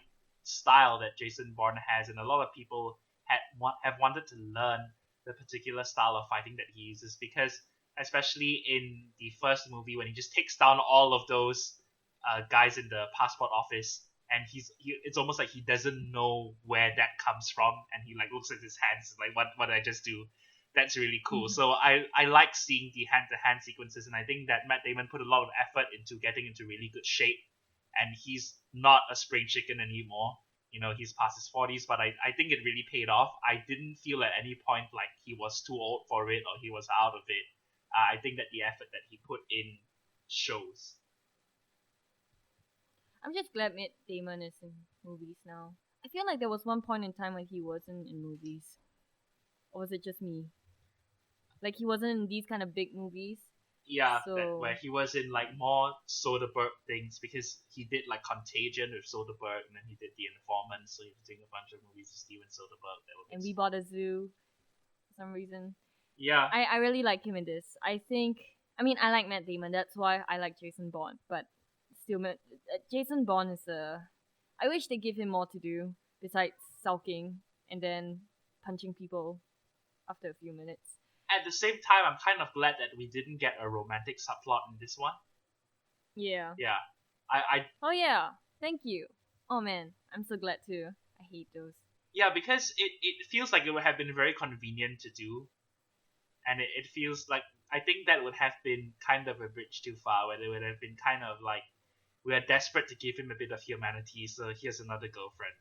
style that Jason Bourne has, and a lot of people have wanted to learn the particular style of fighting that he uses, because especially in the first movie when he just takes down all of those guys in the passport office, and it's almost like he doesn't know where that comes from, and he like looks at his hands like, what did I just do? That's really cool. Mm-hmm. So I like seeing the hand-to-hand sequences, and I think that Matt Damon put a lot of effort into getting into really good shape, and he's not a spring chicken anymore. You know, he's past his 40s, but I think it really paid off. I didn't feel at any point like he was too old for it or he was out of it. I think that the effort that he put in shows. I'm just glad Matt Damon is in movies now. I feel like there was one point in time when he wasn't in movies. Or was it just me? Like, he wasn't in these kind of big movies. Yeah, where he was in like more Soderbergh things, because he did like Contagion with Soderbergh, and then he did The Informant, so he was doing a bunch of movies with Steven Soderbergh. And We Bought a Zoo, for some reason. Yeah. I really like him in this. I like Matt Damon, that's why I like Jason Bourne, but still, Jason Bourne is I wish they give him more to do, besides sulking and then punching people after a few minutes. At the same time, I'm kind of glad that we didn't get a romantic subplot in this one. Yeah. Yeah. Oh yeah, thank you. Oh man, I'm so glad too. I hate those. Yeah, because it feels like it would have been very convenient to do, and it feels like I think that would have been kind of a bridge too far, where it would have been kind of like we are desperate to give him a bit of humanity, so here's another girlfriend.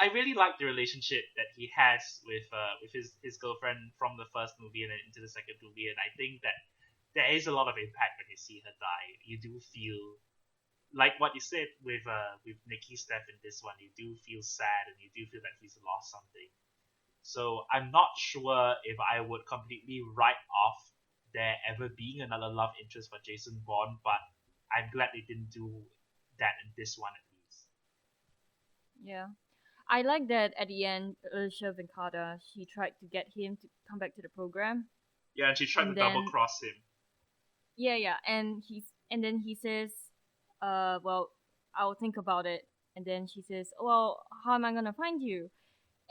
I really like the relationship that he has with his girlfriend from the first movie and then into the second movie, and I think that there is a lot of impact when you see her die. You do feel like what you said with Nikki Steph in this one. You do feel sad and you do feel that he's lost something. So I'm not sure if I would completely write off there ever being another love interest for Jason Bourne, but I'm glad they didn't do that in this one at least. Yeah. I like that at the end, Alicia Vikander, she tried to get him to come back to the program. Yeah, and she tried And to double then, cross him. yeah, and then he says, well, I'll think about it. And then she says, well, how am I gonna find you?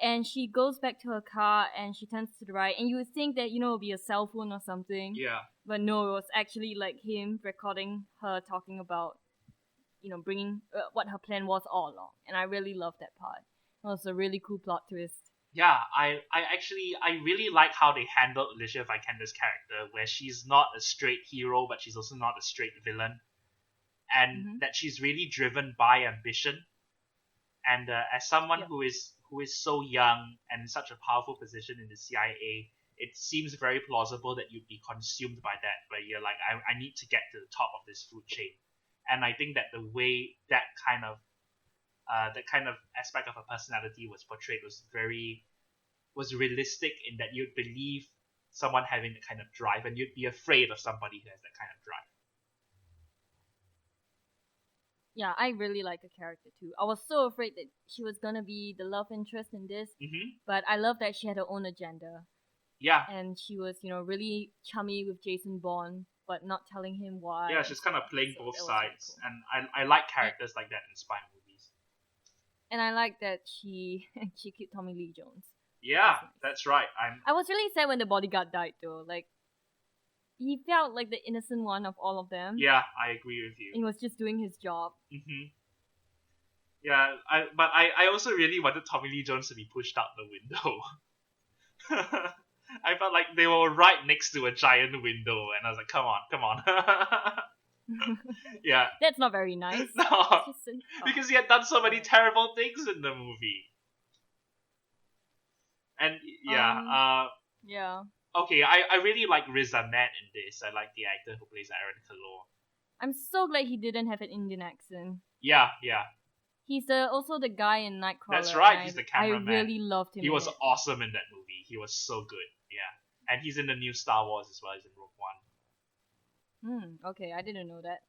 And she goes back to her car and she turns to the right, and you would think that, it'll be a cell phone or something. Yeah. But no, it was actually like him recording her talking about, bringing what her plan was all along. And I really loved that part. It was a really cool plot twist. Yeah, I really like how they handled Alicia Vikander's character, where she's not a straight hero, but she's also not a straight villain, and that she's really driven by ambition. And as someone Yep. who is so young and in such a powerful position in the CIA, it seems very plausible that you'd be consumed by that, where you're like, I need to get to the top of this food chain. And I think that the way that kind of aspect of her personality was portrayed was realistic, in that you'd believe someone having that kind of drive, and you'd be afraid of somebody who has that kind of drive. Yeah, I really like the character too. I was so afraid that she was gonna be the love interest in this, but I love that she had her own agenda. Yeah. And she was, really chummy with Jason Bourne, but not telling him why. Yeah, she's kind of playing So both that was really sides, cool. and I like characters like that in spy movies. And I like that she killed Tommy Lee Jones. Yeah, That's nice. that's right. I was really sad when the bodyguard died though. Like, he felt like the innocent one of all of them. Yeah, I agree with you. And he was just doing his job. Yeah, but I also really wanted Tommy Lee Jones to be pushed out the window. I felt like they were right next to a giant window, and I was like, come on. Yeah. That's not very nice. No, It's just because he had done so many terrible things in the movie. And yeah, yeah. okay, I really like Riz Ahmed in this. I like the actor who plays Aaron Kalor. I'm so glad he didn't have an Indian accent. Yeah. He's also the guy in Nightcrawler. That's right, he's the I cameraman. really loved him. He was in it. awesome in that movie. He was so good. Yeah. And he's in the new Star Wars as well as in Rogue One. Okay, I didn't know that.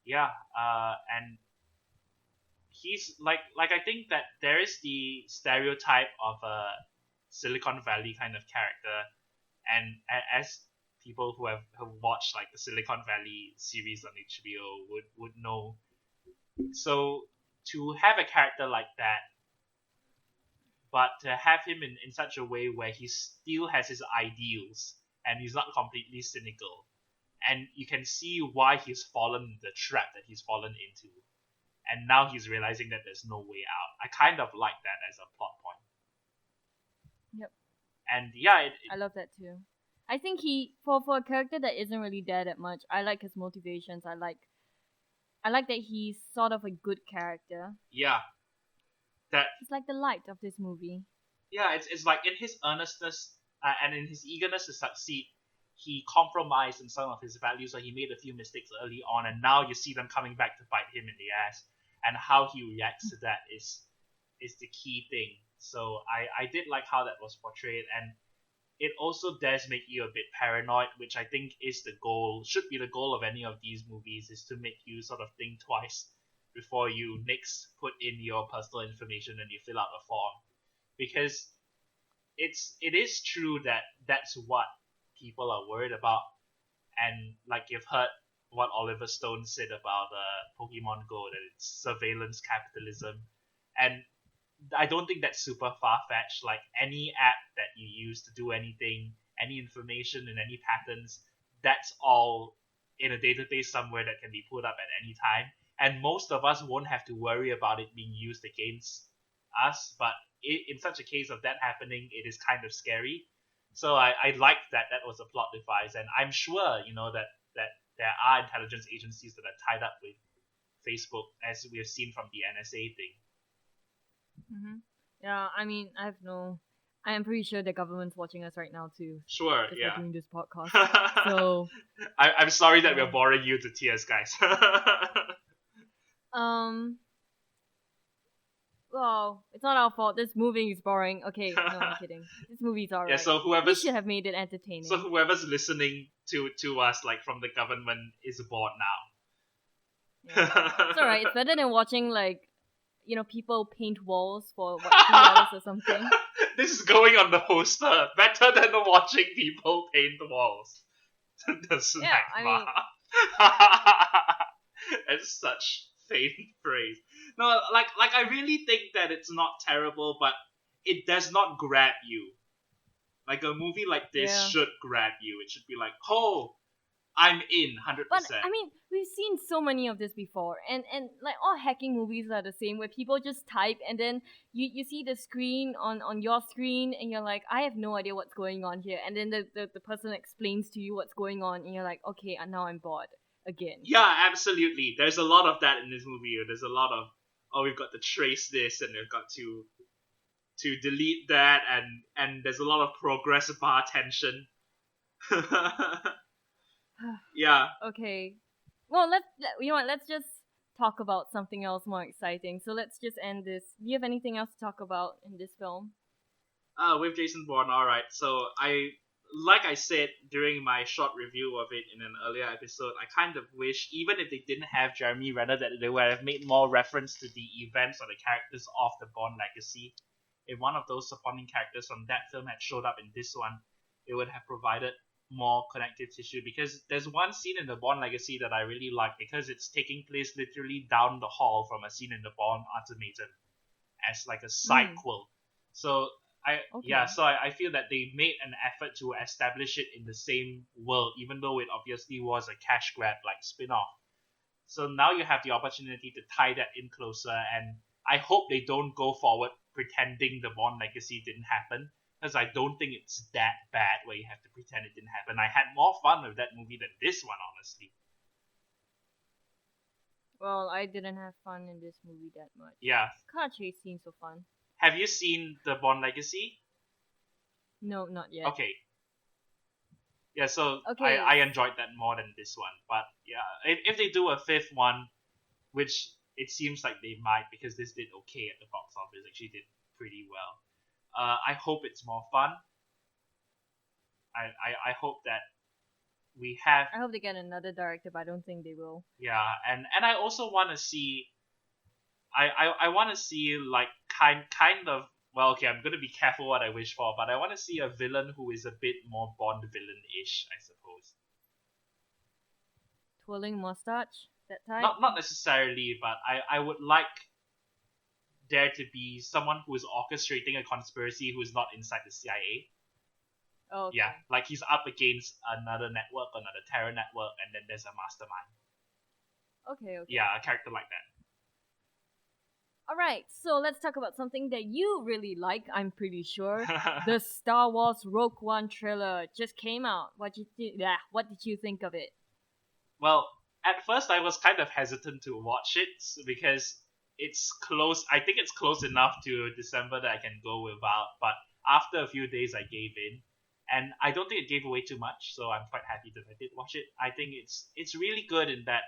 Yeah, and he's like I think that there is the stereotype of a Silicon Valley kind of character, and as people who have watched like the Silicon Valley series on HBO would know. So to have a character like that, but to have him in such a way where he still has his ideals and he's not completely cynical, and you can see why he's fallen the trap that he's fallen into, and now he's realizing that there's no way out. I kind of like that as a plot point. Yep. And yeah, I love that too. I think he for a character that isn't really there that much, I like his motivations. I like that he's sort of a good character. Yeah. That he's like the light of this movie. Yeah, it's like in his earnestness and in his eagerness to succeed, he compromised in some of his values, or he made a few mistakes early on, and now you see them coming back to bite him in the ass. And how he reacts to that is the key thing. So I did like how that was portrayed, and it also does make you a bit paranoid, which I think is the goal, should be the goal of any of these movies, is to make you sort of think twice before you next put in your personal information and you fill out a form. Because it is true that that's what people are worried about, and like you've heard what Oliver Stone said about Pokemon Go, that it's surveillance capitalism, and I don't think that's super far-fetched. Like any app that you use to do anything, any information and any patterns, that's all in a database somewhere that can be put up at any time, and most of us won't have to worry about it being used against us, but in such a case of that happening, it is kind of scary. So I like that was a plot device, and I'm sure that there are intelligence agencies that are tied up with Facebook, as we have seen from the NSA thing. Mm-hmm. Yeah, I mean, I am pretty sure the government's watching us right now too. Sure, Because yeah. we're doing this podcast. So I'm sorry that yeah. we're boring you to tears, guys. Well, it's not our fault. This movie is boring. Okay, no, I'm kidding. This movie's alright. Yeah, so We whoever's should have made it entertaining. so whoever's listening to us, like from the government, is bored now. Yeah. It's alright. It's better than watching people paint walls for what, $3 or something. This is going on the poster. Better than watching people paint the walls. The snack bar. It's such faint praise. No, like I really think that it's not terrible, but it does not grab you. Like a movie like this should grab you. It should be like, oh, I'm in 100%. But I mean, we've seen so many of this before, and like all hacking movies are the same, where people just type and then you see the screen on your screen, and you're like, I have no idea what's going on here, and then the person explains to you what's going on, and you're like, okay, and now I'm bored again. Yeah, absolutely. There's a lot of that in this movie. There's a lot of, oh, we've got to trace this, and we've got to delete that, and there's a lot of progress bar tension. Yeah. Okay. Well, let's just talk about something else more exciting. So let's just end this. Do you have anything else to talk about in this film? With Jason Bourne, alright. So like I said during my short review of it in an earlier episode, I kind of wish, even if they didn't have Jeremy Renner, that they would have made more reference to the events or the characters of the Bourne legacy. If one of those supporting characters from that film had showed up in this one, it would have provided more connective tissue, because there's one scene in the Bourne legacy that I really like, because it's taking place literally down the hall from a scene in the Bourne Ultimatum as like a sidequel. So I feel that they made an effort to establish it in the same world, even though it obviously was a cash grab like spin-off. So now you have the opportunity to tie that in closer, and I hope they don't go forward pretending the Bourne legacy didn't happen, because I don't think it's that bad where you have to pretend it didn't happen. I had more fun with that movie than this one, honestly. Well, I didn't have fun in this movie that much. Yeah. Car chase scenes were fun. Have you seen the Bourne legacy? No, not yet. Okay. Yeah, so I enjoyed that more than this one. But yeah, if they do a fifth one, which it seems like they might, because this did okay at the box office, actually did pretty well. I hope it's more fun. I hope that we have. I hope they get another director, but I don't think they will. Yeah, and I also want to see. I want to see like kind of. Well, okay, I'm gonna be careful what I wish for, but I want to see a villain who is a bit more Bond villain-ish, I suppose. Twirling mustache, that type. Not necessarily, but I would like there to be someone who is orchestrating a conspiracy who is not inside the CIA. Oh, okay. Yeah, like he's up against another network, another terror network, and then there's a mastermind. Okay. Yeah, a character like that. Alright, so let's talk about something that you really like, I'm pretty sure. The Star Wars Rogue One trailer just came out. What did you think of it? Well, at first I was kind of hesitant to watch it because it's close. I think it's close enough to December that I can go without. But after a few days, I gave in, and I don't think it gave away too much. So I'm quite happy that I did watch it. I think it's really good in that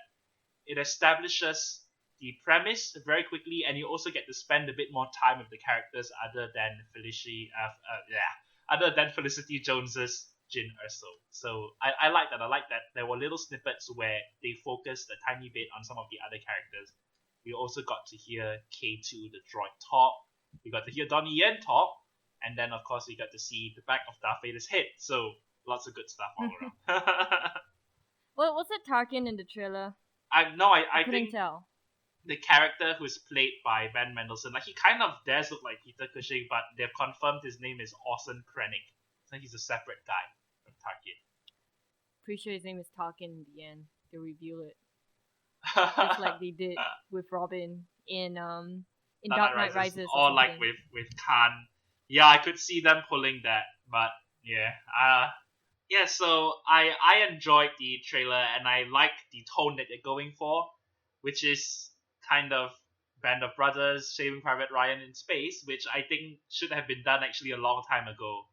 it establishes the premise very quickly, and you also get to spend a bit more time with the characters other than Felicity Jones's Jyn Erso. So I like that. I like that there were little snippets where they focused a tiny bit on some of the other characters. We also got to hear K2 the droid talk. We got to hear Donnie Yen talk, and then of course we got to see the back of Darth Vader's head. So lots of good stuff all around. Well, was it Tarkin in the trailer? I couldn't think tell. The character who's played by Ben Mendelsohn, like he kind of does look like Peter Cushing, but they've confirmed his name is Orson Krennic. So he's a separate guy from Tarkin. Pretty sure his name is Tarkin in the end. They reveal it. Just like they did with Robin in in Dark Knight Rises or or like something. with Khan. Yeah, I could see them pulling that, but yeah. Yeah, so I enjoyed the trailer and I like the tone that they're going for, which is kind of Band of Brothers, Saving Private Ryan in space, which I think should have been done actually a long time ago.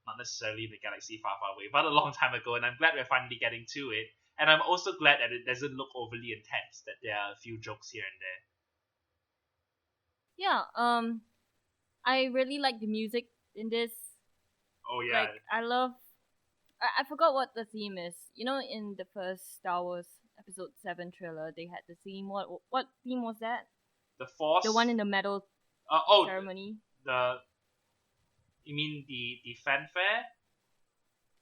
Not necessarily in the galaxy far, far away, but a long time ago, and I'm glad we're finally getting to it. And I'm also glad that it doesn't look overly intense, that there are a few jokes here and there. Yeah, I really like the music in this. Oh yeah. Like, I love. I forgot what the theme is. You know, in the first Star Wars Episode 7 trailer, they had the theme. What theme was that? The Force. The one in the medal ceremony. You mean the fanfare?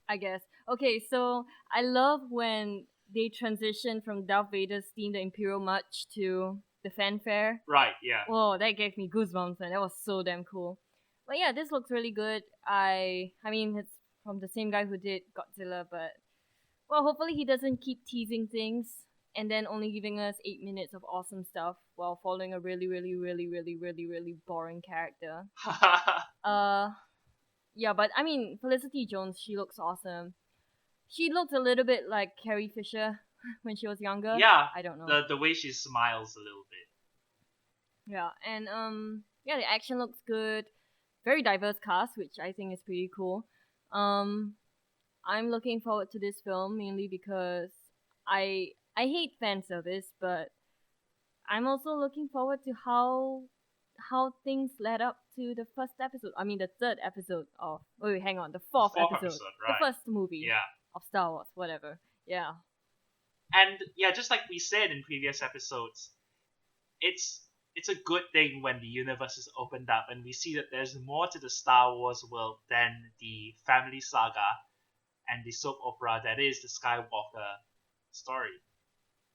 I guess. Okay, so I love when they transition from Darth Vader's theme, the Imperial March, to the fanfare. Right, yeah. Whoa, that gave me goosebumps, man. That was so damn cool. But yeah, this looks really good. I mean, it's from the same guy who did Godzilla, but well, hopefully he doesn't keep teasing things and then only giving us 8 minutes of awesome stuff while following a really, really, really, really, really, really boring character. Yeah, but I mean, Felicity Jones, she looks awesome. She looks a little bit like Carrie Fisher when she was younger. Yeah, I don't know. the way she smiles a little bit. Yeah, and yeah, the action looks good. Very diverse cast, which I think is pretty cool. I'm looking forward to this film mainly because I hate fan service, but I'm also looking forward to how things led up to the first episode. I mean, the third episode of. Wait, hang on, the fourth episode. Right. The first movie. Yeah. Of Star Wars, whatever. Yeah. And yeah, just like we said in previous episodes, it's a good thing when the universe is opened up and we see that there's more to the Star Wars world than the family saga and the soap opera that is the Skywalker story.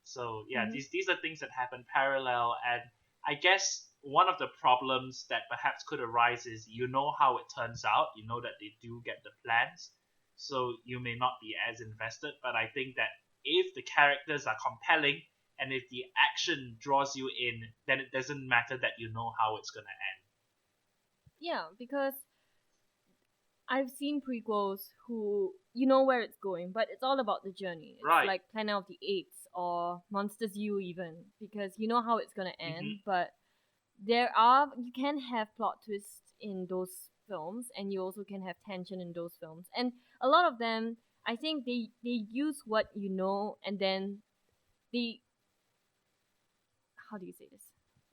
So yeah, these are things that happen parallel, and I guess one of the problems that perhaps could arise is you know how it turns out, you know that they do get the plans, so you may not be as invested, but I think that if the characters are compelling and if the action draws you in, then it doesn't matter that you know how it's gonna end. Yeah, because I've seen prequels who you know where it's going, but it's all about the journey. It's Right. like Planet of the Apes or Monsters U even, because you know how it's gonna end, but you can have plot twists in those films and you also can have tension in those films. And a lot of them, I think they use what you know and then they how do you say this?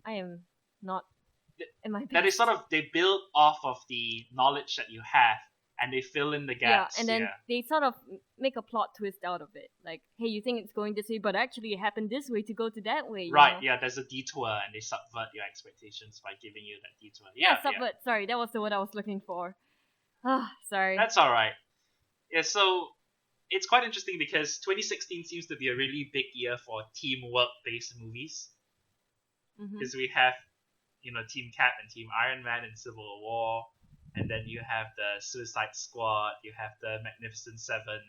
I am not in my best. That is sort of, they build off of the knowledge that you have and they fill in the gaps. Yeah, and then they sort of make a plot twist out of it. Like, hey, you think it's going this way, but actually it happened this way to go to that way. Right, know? yeah, there's a detour and they subvert your expectations by giving you that detour. Yeah, subvert. Yeah. Sorry, that was the word I was looking for. Ah, sorry. That's alright. Yeah, so it's quite interesting because 2016 seems to be a really big year for teamwork-based movies. Because we have, Team Cap and Team Iron Man in Civil War, and then you have the Suicide Squad, you have the Magnificent Seven.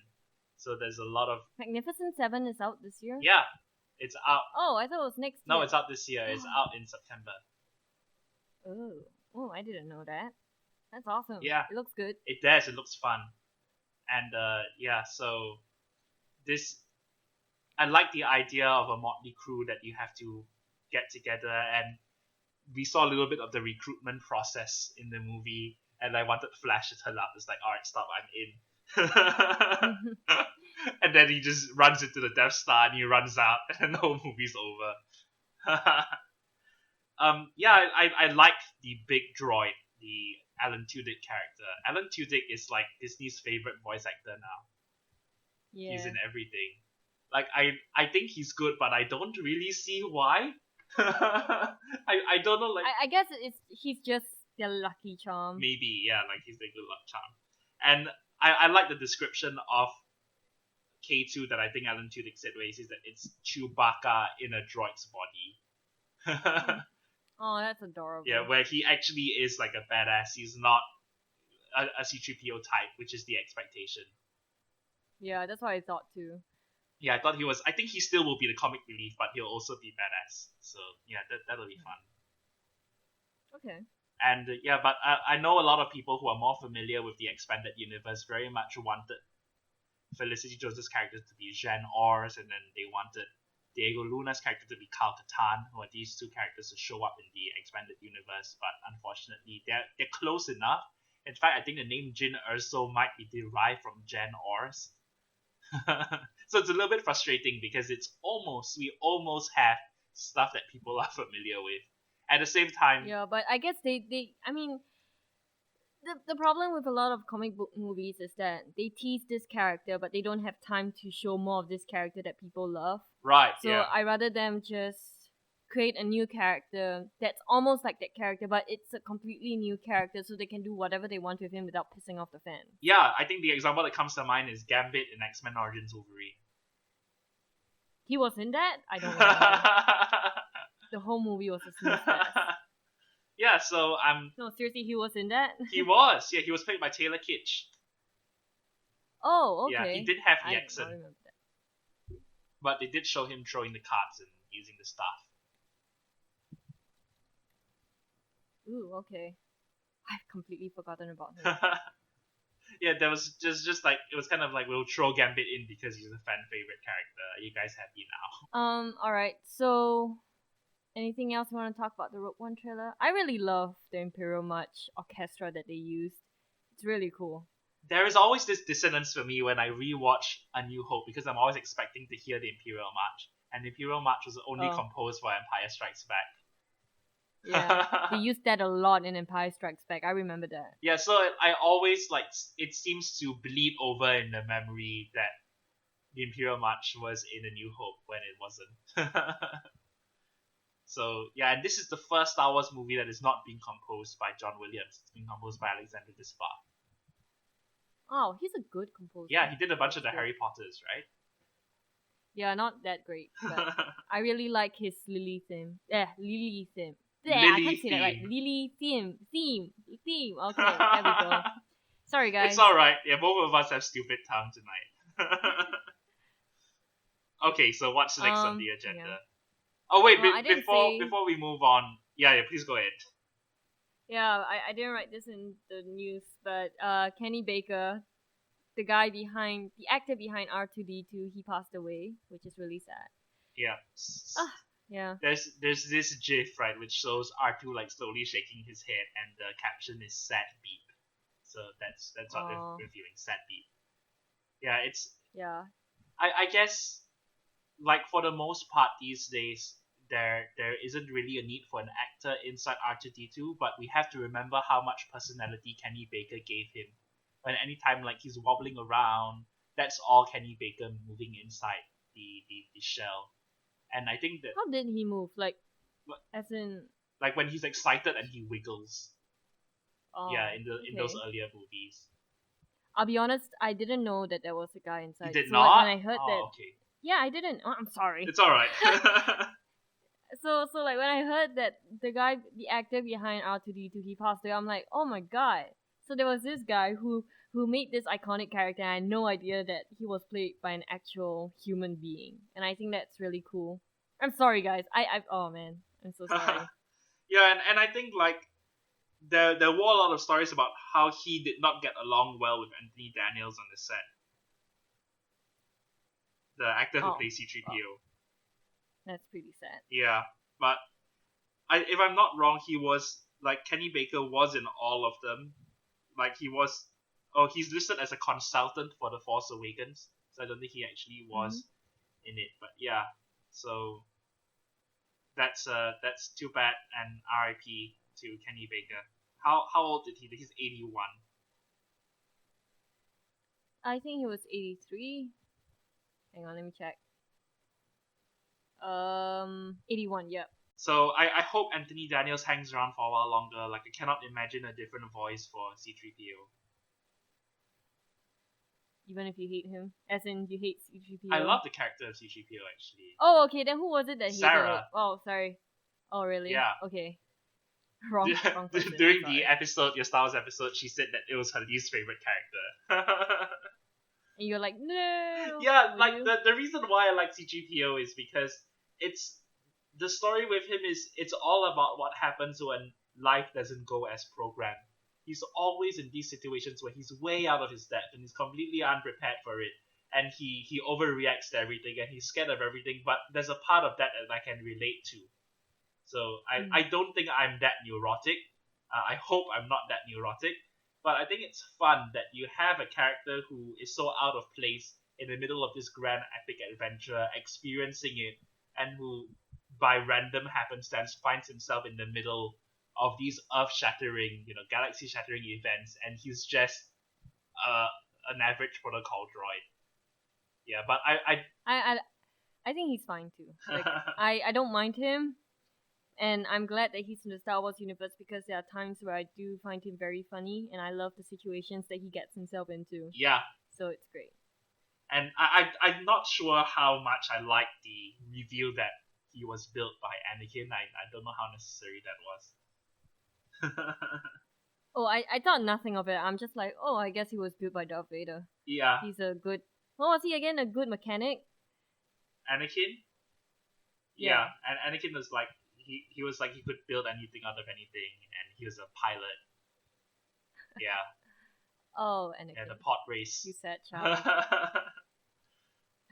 So there's a lot of... Magnificent Seven is out this year? Yeah, it's out. Oh, I thought it was next year. No, it's out this year. It's out in September. Oh, I didn't know that. That's awesome. Yeah. It looks good. It does. It looks fun. And yeah, so this... I like the idea of a motley crew that you have to get together, and we saw a little bit of the recruitment process in the movie, and I wanted Flash to turn up. It's like, alright, stop, I'm in. And then he just runs into the Death Star and he runs out and the whole movie's over. Yeah, I like the big droid, the Alan Tudyk character. Alan Tudyk is like Disney's favorite voice actor now. Yeah. He's in everything. Like, I think he's good, but I don't really see why. I don't know, like... I guess he's just their lucky charm. Maybe, yeah, like he's the good luck charm. And I like the description of K2 that I think Alan Tudyk said, where he says that it's Chewbacca in a droid's body. Oh, that's adorable. Yeah, where he actually is like a badass. He's not a C-3PO type, which is the expectation. Yeah, that's what I thought too. Yeah, I thought he was... I think he still will be the comic relief, but he'll also be badass. So, yeah, that'll be fun. Okay. And but I know a lot of people who are more familiar with the expanded universe very much wanted Felicity Jones's character to be Jean Ors, and then they wanted Diego Luna's character to be Kyle Katarn, who are these two characters to show up in the expanded universe, but unfortunately they're close enough. In fact, I think the name Jyn Erso might be derived from Jean Ors. So it's a little bit frustrating because we almost have stuff that people are familiar with. At the same time, Yeah, but I guess I mean, the problem with a lot of comic book movies is that they tease this character, but they don't have time to show more of this character that people love. right? So Yeah, I rather them just create a new character that's almost like that character, but it's a completely new character, so they can do whatever they want with him without pissing off the fans. yeah. I think the example that comes to mind is Gambit in X-Men Origins Wolverine. He was in that? I don't remember. The whole movie was a snooze fest. Yeah, so No, seriously, he was in that? he was. Yeah, he was played by Taylor Kitsch. Oh, okay. Yeah, he did have the I accent, don't remember that. but they did show him throwing the cards and using the staff. Ooh, okay. I've completely forgotten about him. Yeah, there was just like it was kind of like we'll throw Gambit in because he's a fan favorite character. Are you guys happy now? Alright, so anything else you want to talk about the Rogue One trailer? I really love the Imperial March orchestra that they used. It's really cool. There is always this dissonance for me when I rewatch A New Hope because I'm always expecting to hear the Imperial March, and the Imperial March was only composed for Empire Strikes Back. Yeah, they used that a lot in Empire Strikes Back. I remember that. Yeah, so I always it seems to bleed over in the memory that the Imperial March was in A New Hope when it wasn't. So yeah, and this is the first Star Wars movie that is not being composed by John Williams. It's being composed by Alexander Desplat. Oh, he's a good composer. Yeah, he did a bunch of the Harry Potters, right? Yeah, not that great, but I really like his Lily theme. Lily theme. Yeah, I Lily can't say that right. theme. Lily theme. Okay, there we go. Sorry, guys. It's alright. Yeah, both of us have stupid tongue tonight. Okay, so what's next on the agenda? Yeah. Oh wait, Well, I didn't say- before we move on, yeah, please go ahead. Yeah, I didn't write this in the news, but Kenny Baker, the actor behind R2D2, he passed away, which is really sad. Yeah. Yeah. There's this GIF, right, which shows R2 like slowly shaking his head, and the caption is "sad beep." So that's what they're reviewing, sad beep. Yeah, it's. Yeah. I guess, like for the most part these days, there isn't really a need for an actor inside R2D2, but we have to remember how much personality Kenny Baker gave him. When anytime like he's wobbling around, that's all Kenny Baker moving inside the shell. And I think that How did he move? Like, as in... like when he's excited and he wiggles. Yeah, in those okay. earlier movies. I'll be honest, I didn't know that there was a guy inside. You did so not? Like, when I heard that... Okay. Yeah, I didn't. Oh, I'm sorry. It's alright. So like when I heard that the actor behind R2D2, he passed away, I'm like, oh my god. So there was this guy who made this iconic character, and I had no idea that he was played by an actual human being, and I think that's really cool. I'm sorry, guys. Oh man, I'm so sorry. Yeah, and I think like there were a lot of stories about how he did not get along well with Anthony Daniels on the set. The actor who plays C-3PO. That's pretty sad. Yeah, but if I'm not wrong, he was like Kenny Baker was in all of them. Like he's listed as a consultant for The Force Awakens, so I don't think he actually was in it. But yeah, so that's too bad, and R.I.P. to Kenny Baker. How old did he? He's 81. I think he was 83. Hang on, let me check. 81, yep. So I hope Anthony Daniels hangs around for a while longer. Like I cannot imagine a different voice for C-3PO. Even if you hate him, as in you hate C-3PO. I love the character of C-3PO actually. Oh, okay. Then who was it that hated Sarah. it? Oh, sorry. Oh, really? Yeah. Okay. Wrong person. During sorry. the episode, your Star Wars episode, she said that it was her least favorite character. And you're like, no. Yeah, like the reason why I like C-3PO is because the story with him is it's all about what happens when life doesn't go as programmed. He's always in these situations where he's way out of his depth and he's completely unprepared for it. And he overreacts to everything and he's scared of everything, but there's a part of that I can relate to. So I don't think I'm that neurotic. I hope I'm not that neurotic. But I think it's fun that you have a character who is so out of place in the middle of this grand epic adventure, experiencing it, and who, by random happenstance, finds himself in the middle of these earth-shattering, galaxy-shattering events, and he's just an average protocol droid. Yeah, but I think he's fine too. Like I don't mind him, and I'm glad that he's in the Star Wars universe because there are times where I do find him very funny, and I love the situations that he gets himself into. Yeah. So it's great. And I'm not sure how much I like the reveal that he was built by Anakin. I don't know how necessary that was. Oh, I thought nothing of it. I'm just like, oh, I guess he was built by Darth Vader. Yeah. He's a good... What was he again? A good mechanic? Anakin? Yeah. And Anakin was like, he was like he could build anything out of anything, and he was a pilot. Yeah. Oh, Anakin. Yeah, the pod race. You sad child.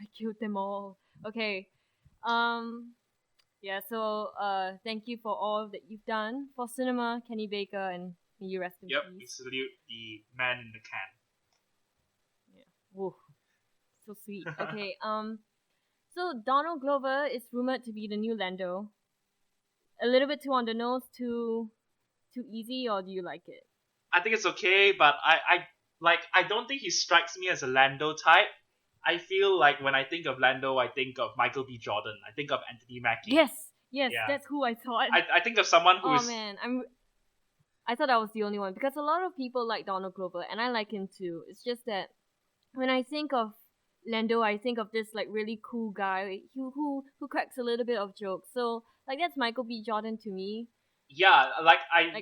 I killed them all. Okay. Yeah, so thank you for all that you've done for cinema, Kenny Baker, and may you rest in peace. Yep, we salute the man in the can. Yeah. Whoa. So sweet. Okay, so Donald Glover is rumored to be the new Lando. A little bit too on the nose, too easy, or do you like it? I think it's okay, but I don't think he strikes me as a Lando type. I feel like when I think of Lando, I think of Michael B. Jordan. I think of Anthony Mackie. Yes, Yeah. that's who I thought. I think of someone who is... Oh man, I thought I was the only one because a lot of people like Donald Glover, and I like him too. It's just that when I think of Lando, I think of this like really cool guy who cracks a little bit of jokes. So like that's Michael B. Jordan to me. Yeah,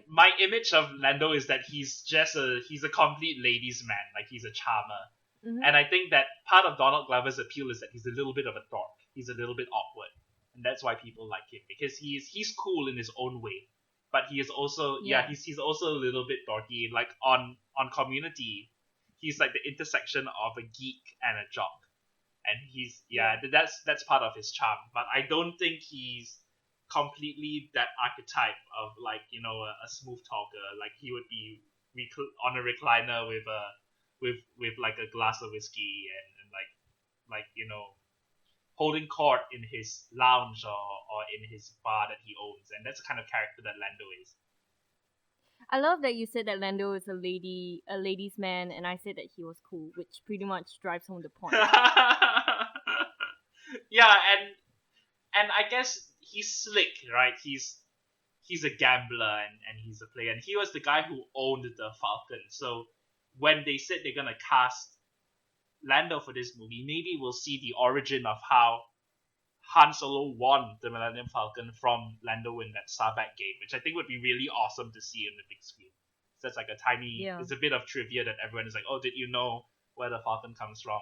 my image of Lando is that he's a complete ladies' man. Like he's a charmer. Mm-hmm. And I think that part of Donald Glover's appeal is that he's a little bit of a dork. He's a little bit awkward, and that's why people like him because he's cool in his own way, but he is also he's also a little bit dorky. Like on Community, he's like the intersection of a geek and a jock, and that's part of his charm. But I don't think he's completely that archetype of like a smooth talker. Like he would be on a recliner with like a glass of whiskey and like holding court in his lounge or in his bar that he owns, and that's the kind of character that Lando is. I love that you said that Lando is a ladies' man, and I said that he was cool, which pretty much drives home the point. Yeah, and I guess he's slick, right? He's a gambler and he's a player, and he was the guy who owned the Falcon. So when they said they're gonna cast Lando for this movie, maybe we'll see the origin of how Han Solo won the Millennium Falcon from Lando in that Sarlacc game, which I think would be really awesome to see in the big screen. So that's like a tiny, it's a bit of trivia that everyone is like, oh, did you know where the Falcon comes from?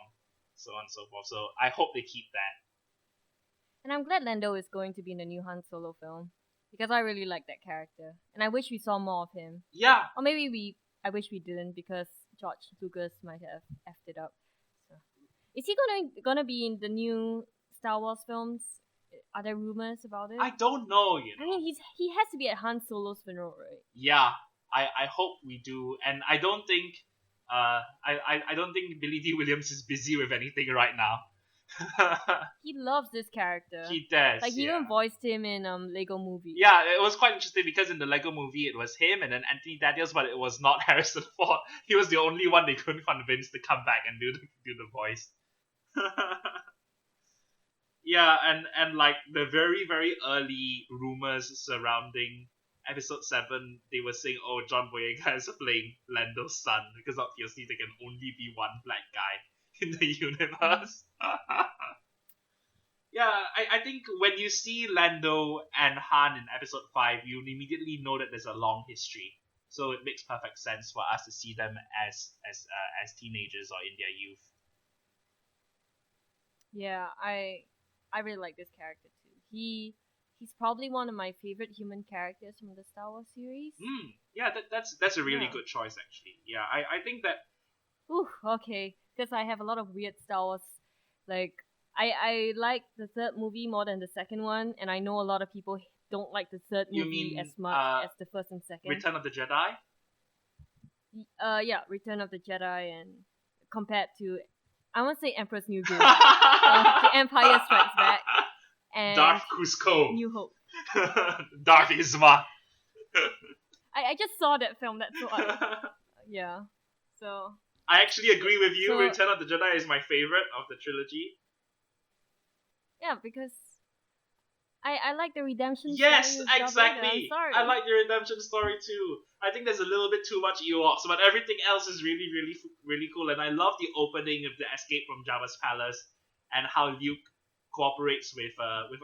So on and so forth. So I hope they keep that. And I'm glad Lando is going to be in the new Han Solo film because I really like that character, and I wish we saw more of him. Yeah. Or maybe I wish we didn't because George Lucas might have effed it up. So. Is he gonna be in the new Star Wars films? Are there rumors about it? I don't know. I mean, he has to be at Han Solo's funeral, right? Yeah, I hope we do, and I don't think I don't think Billy D. Williams is busy with anything right now. He loves this character. He does. Like he even voiced him in Lego Movie. Yeah, it was quite interesting because in the Lego Movie it was him and then Anthony Daniels, but it was not Harrison Ford. He was the only one they couldn't convince to come back and do the voice. Yeah, and like the very very early rumors surrounding Episode 7, they were saying, oh, John Boyega is playing Lando's son because obviously there can only be one black guy in the universe. Yeah, I think when you see Lando and Han in Episode 5, you immediately know that there's a long history. So it makes perfect sense for us to see them as teenagers or in their youth. Yeah, I really like this character too. He he's probably one of my favorite human characters from the Star Wars series. Yeah, that's a really Yeah. good choice actually. Yeah, I think that Ooh, okay. Because I have a lot of weird Star Wars. Like, I like the third movie more than the second one, and I know a lot of people don't like the third you movie mean as much as the first and second. Return of the Jedi. Yeah, Return of the Jedi, and compared to, I won't say Emperor's New Groove, The Empire Strikes Back, and Darth Cusco. New Hope. Darth Isma. I just saw that film. That's why. Yeah. So. I actually agree with you. So- Return of the Jedi is my favorite of the trilogy. Yeah, because I like the redemption Yes, story with Darth Vader. exactly. I'm sorry. I like the redemption story too. I think there's a little bit too much Ewoks, but everything else is really, really, really cool. And I love the opening of the escape from Jabba's palace and how Luke cooperates with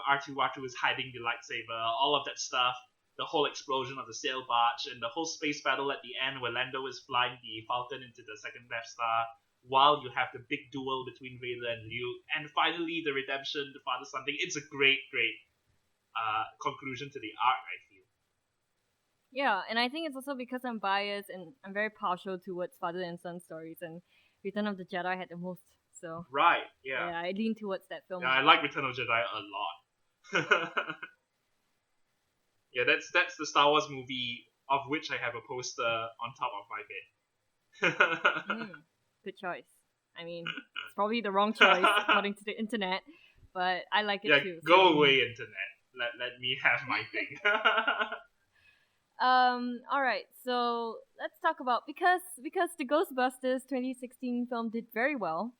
R2 who's hiding the lightsaber. All of that stuff. The whole explosion of the sail barge and the whole space battle at the end where Lando is flying the Falcon into the second Death Star, while you have the big duel between Vader and Luke, and finally the redemption, the father-son thing. It's a great conclusion to the arc, I feel. Yeah, and I think it's also because I'm biased and I'm very partial towards father and son stories, and Return of the Jedi had the most. So Right, yeah. I lean towards that film. Yeah, I like Return of the Jedi a lot. Yeah, that's the Star Wars movie of which I have a poster on top of my bed. Good choice. I mean, it's probably the wrong choice according to the internet, but I like it Yeah, too. go so- away, internet. Let me have my thing. Alright, so let's talk about because the Ghostbusters 2016 film did very well,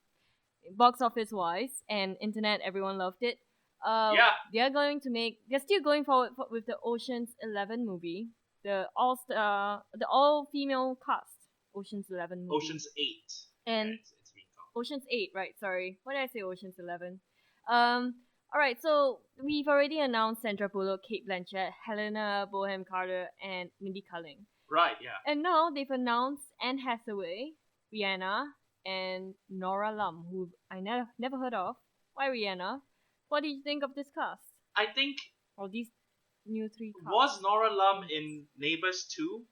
box office wise, and internet everyone loved it. Yeah. They're still going forward with the Ocean's 11 movie, the all female cast Ocean's 11 movie. Ocean's 8. And Yeah, it's being called. Ocean's 8, right? Sorry, what did I say? Ocean's 11. Alright, so we've already announced Sandra Bullock, Kate Blanchett, Helena Bonham Carter, and Mindy Kaling. Right, yeah. And now they've announced Anne Hathaway, Rihanna, and Nora Lum, who I never heard of. Why Rihanna? What do you think of this cast? I think, Or these new three casts? was Nora Lum in Neighbours 2?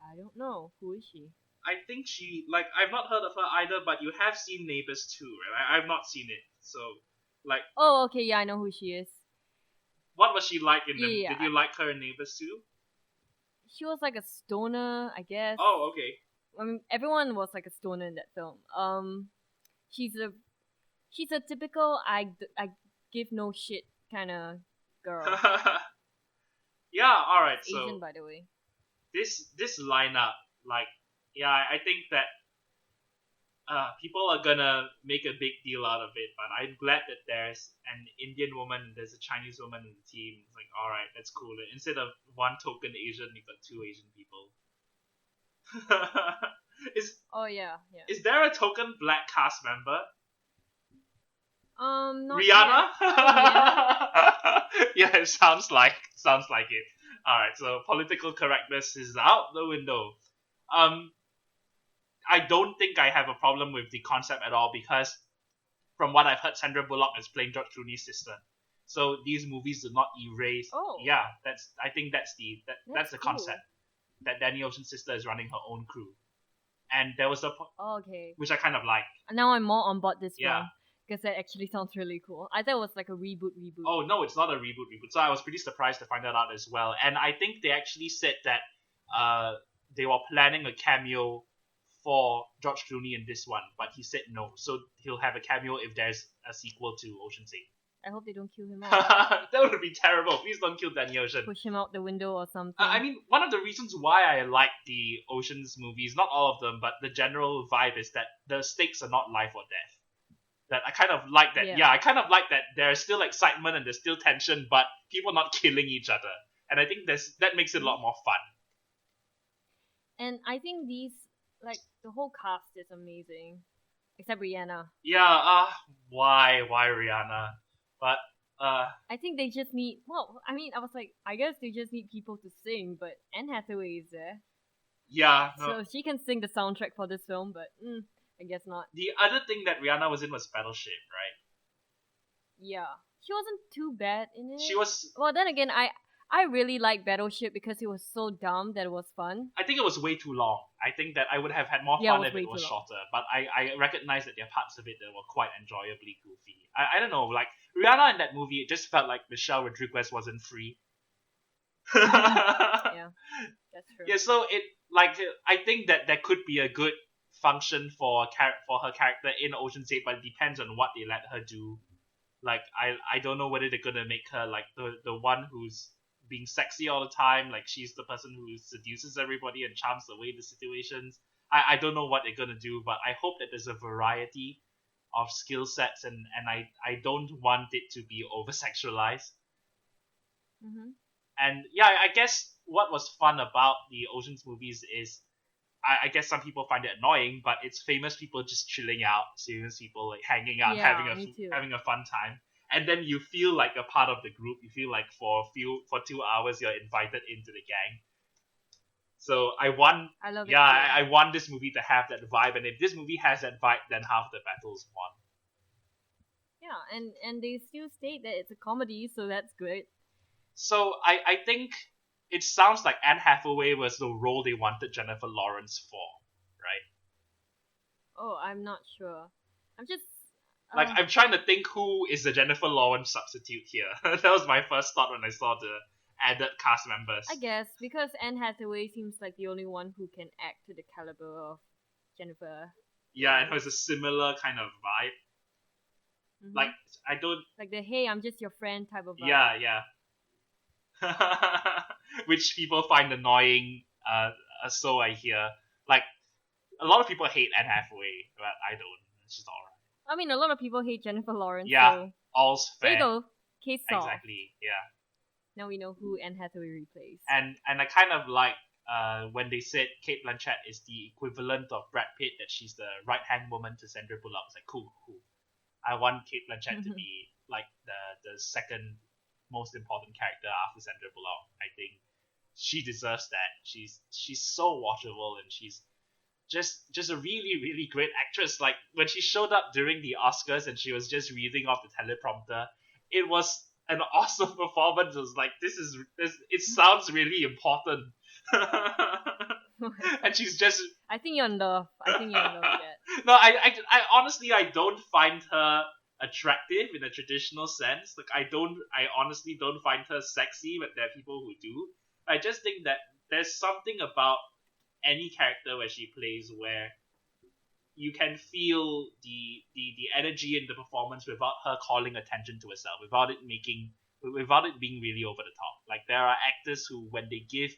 I don't know. Who is she? I think she, I've not heard of her either, but you have seen Neighbours 2, right? I've not seen it, so, Oh, okay, yeah, I know who she is. what was she like in them? Yeah. Did you like her in Neighbours 2? She was like a stoner, I guess. Oh, okay. I mean, everyone was like a stoner in that film. She's a typical I give no shit kind of girl. Yeah, alright, so Asian, by the way. this lineup, I think that people are gonna make a big deal out of it, but I'm glad that there's an Indian woman and there's a Chinese woman in the team. It's like, alright, that's cool. Instead of one token Asian, you got two Asian people. Oh yeah. Is there a token black cast member? Not Rihanna? yet. Yeah, it sounds like it. Alright, so political correctness is out the window. I don't think I have a problem with the concept at all because from what I've heard, Sandra Bullock is playing George Clooney's sister. So these movies do not erase. Oh. Yeah, I think that's the cool. concept. That Danny Ocean's sister is running her own crew. And there was Okay. which I kind of like. Now I'm more on board this Yeah. one because that actually sounds really cool. I thought it was like a reboot. Oh no, it's not a reboot. So I was pretty surprised to find that out as well. And I think they actually said that they were planning a cameo for George Clooney in this one, but he said no. So he'll have a cameo if there's a sequel to Ocean's 8. I hope they don't kill him off. That would be terrible. Please don't kill Danny Ocean. Push him out the window or something. I mean, one of the reasons why I like the Ocean's movies, not all of them, but the general vibe is that the stakes are not life or death. That I kind of like that. Yeah. I kind of like that there's still excitement and there's still tension, but people not killing each other. And I think that makes it a lot more fun. And I think these, like, the whole cast is amazing. Except Rihanna. Yeah, why Rihanna? But, I think they just need, I mean, I was like, I guess they just need people to sing, but Anne Hathaway is there. yeah. No. So she can sing the soundtrack for this film, but I guess not. The other thing that Rihanna was in was Battleship, right? Yeah. she wasn't too bad in it. She was. Well, then again, I really like Battleship because it was so dumb that it was fun. I think it was way too long. I think that I would have had more Yeah, it fun was if way it was too long. shorter. But I recognize that there are parts of it that were quite enjoyably goofy. I don't know, like Rihanna in that movie, it just felt like Michelle Rodriguez wasn't free. Yeah, that's true. Yeah, so it like I think that there could be a good function for for her character in Ocean's 8, but it depends on what they let her do. Like I don't know whether they're gonna make her like the one who's being sexy all the time, like she's the person who seduces everybody and charms away the situations. I don't know what they're gonna do, but I hope that there's a variety of skill sets, and I don't want it to be over sexualized. Mm-hmm. And yeah, I guess what was fun about the Ocean's movies is I guess some people find it annoying, but it's famous people just chilling out, famous people like hanging out, Yeah, me too. having a fun time, and then you feel like a part of the group. You feel like for 2 hours you're invited into the gang. So I want, I love it. yeah, too. I want this movie to have that vibe, and if this movie has that vibe, then half the battle's won. Yeah, and they still state that it's a comedy, so that's good. So I think it sounds like Anne Hathaway was the role they wanted Jennifer Lawrence for, right? Oh, I'm not sure. I'm just Like, I'm trying to think who is the Jennifer Lawrence substitute here. That was my first thought when I saw the added cast members. I guess because Anne Hathaway seems like the only one who can act to the caliber of Jennifer. Yeah, it has a similar kind of vibe. Mhm. Like, I don't... Like the hey, I'm just your friend type of vibe. Yeah. Which people find annoying, so I hear. Like, a lot of people hate Anne Hathaway, but I don't. It's just alright. I mean, a lot of people hate Jennifer Lawrence. Yeah, So all's fair. there you go. Case solved. Exactly, yeah. Now we know who Anne Hathaway replaced. And I kind of like when they said Kate Blanchett is the equivalent of Brad Pitt, that she's the right hand woman to Sandra Bullock. It's like cool. I want Kate Blanchett to be like the second most important character after Sandra Bullock. I think she deserves that. She's so watchable, and she's just a really, really great actress. Like when she showed up during the Oscars and she was just reading off the teleprompter, it was an awesome performance. It was like this. It sounds really important. And she's just... I think you're in love. Jedd. No, I honestly I don't find her attractive in a traditional sense. Like I honestly don't find her sexy, but there are people who do. I just think that there's something about any character where she plays where you can feel the energy in the performance without her calling attention to herself, without it being really over the top. Like there are actors who, when they give